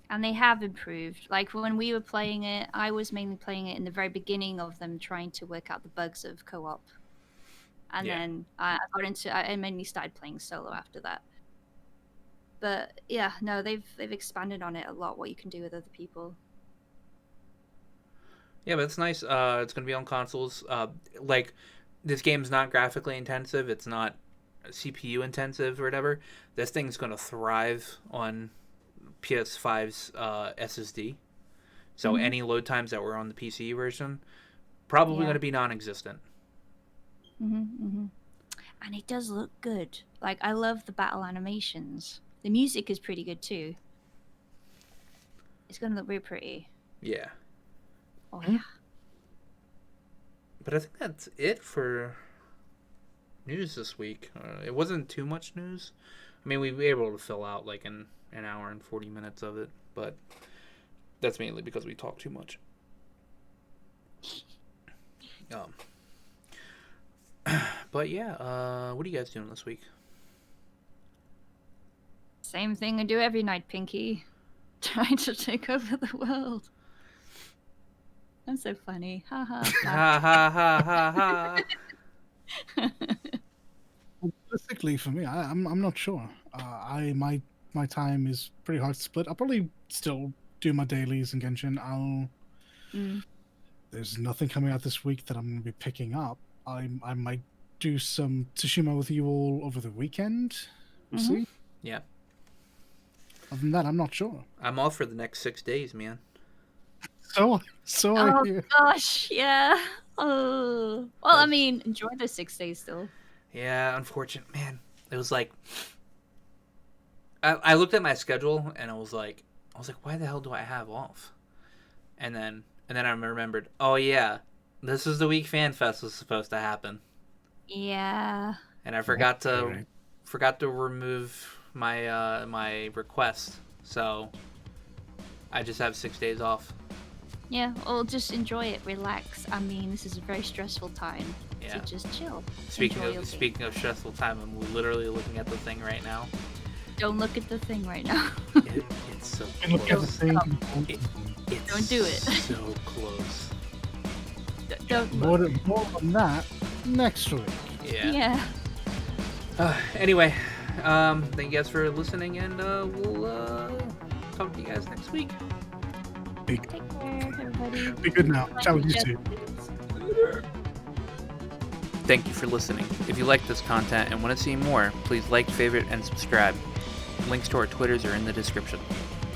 And they have improved. Like when we were playing it, I was mainly playing it in the very beginning of them trying to work out the bugs of co-op. And then I mainly started playing solo after that. But yeah, no, they've expanded on it a lot. What you can do with other people. yeah, but it's nice. It's gonna be on consoles. Like this game's not graphically intensive. It's not CPU intensive or whatever. This thing's gonna thrive on PS5's SSD. So any load times that were on the PC version probably going to be non-existent. And it does look good. Like I love the battle animations. The music is pretty good too. It's going to look really pretty. Yeah. Oh yeah. But I think that's it for news this week. It wasn't too much news. I mean, we were able to fill out like an hour and 40 minutes of it, but that's mainly because we talk too much. But yeah, what are you guys doing this week? Same thing I do every night, Pinky. Trying to take over the world. I'm so funny. Ha ha. Ha ha ha ha ha. Basically, for me, I'm not sure. My time is pretty hard to split. I'll probably still do my dailies in Genshin. There's nothing coming out this week that I'm going to be picking up. I might do some Tsushima with you all over the weekend. We'll see. Yeah. Other than that, I'm not sure. I'm off for the next 6 days, man. So I hear. Gosh, yeah. Oh. Well, I mean, enjoy the 6 days still. Yeah, unfortunate, man. It was like I looked at my schedule and I was like, why the hell do I have off? And then I remembered, oh yeah, this is the week FanFest was supposed to happen. Yeah. And I forgot to remove my my request, so I just have 6 days off. Yeah, well, just enjoy it, relax. I mean, this is a very stressful time. Yeah. So just chill. Speaking of stressful time, I'm literally looking at the thing right now. Don't look at the thing right now. It's so Look at the close. thing. Don't do it. So close. Don't More look. on that next week. Yeah. Anyway, thank you guys for listening, and we'll talk to you guys next week. Take care, everybody. Be good now. Ciao, you too. Thank you for listening. If you like this content and want to see more, please like, favorite, and subscribe. Links to our Twitters are in the description.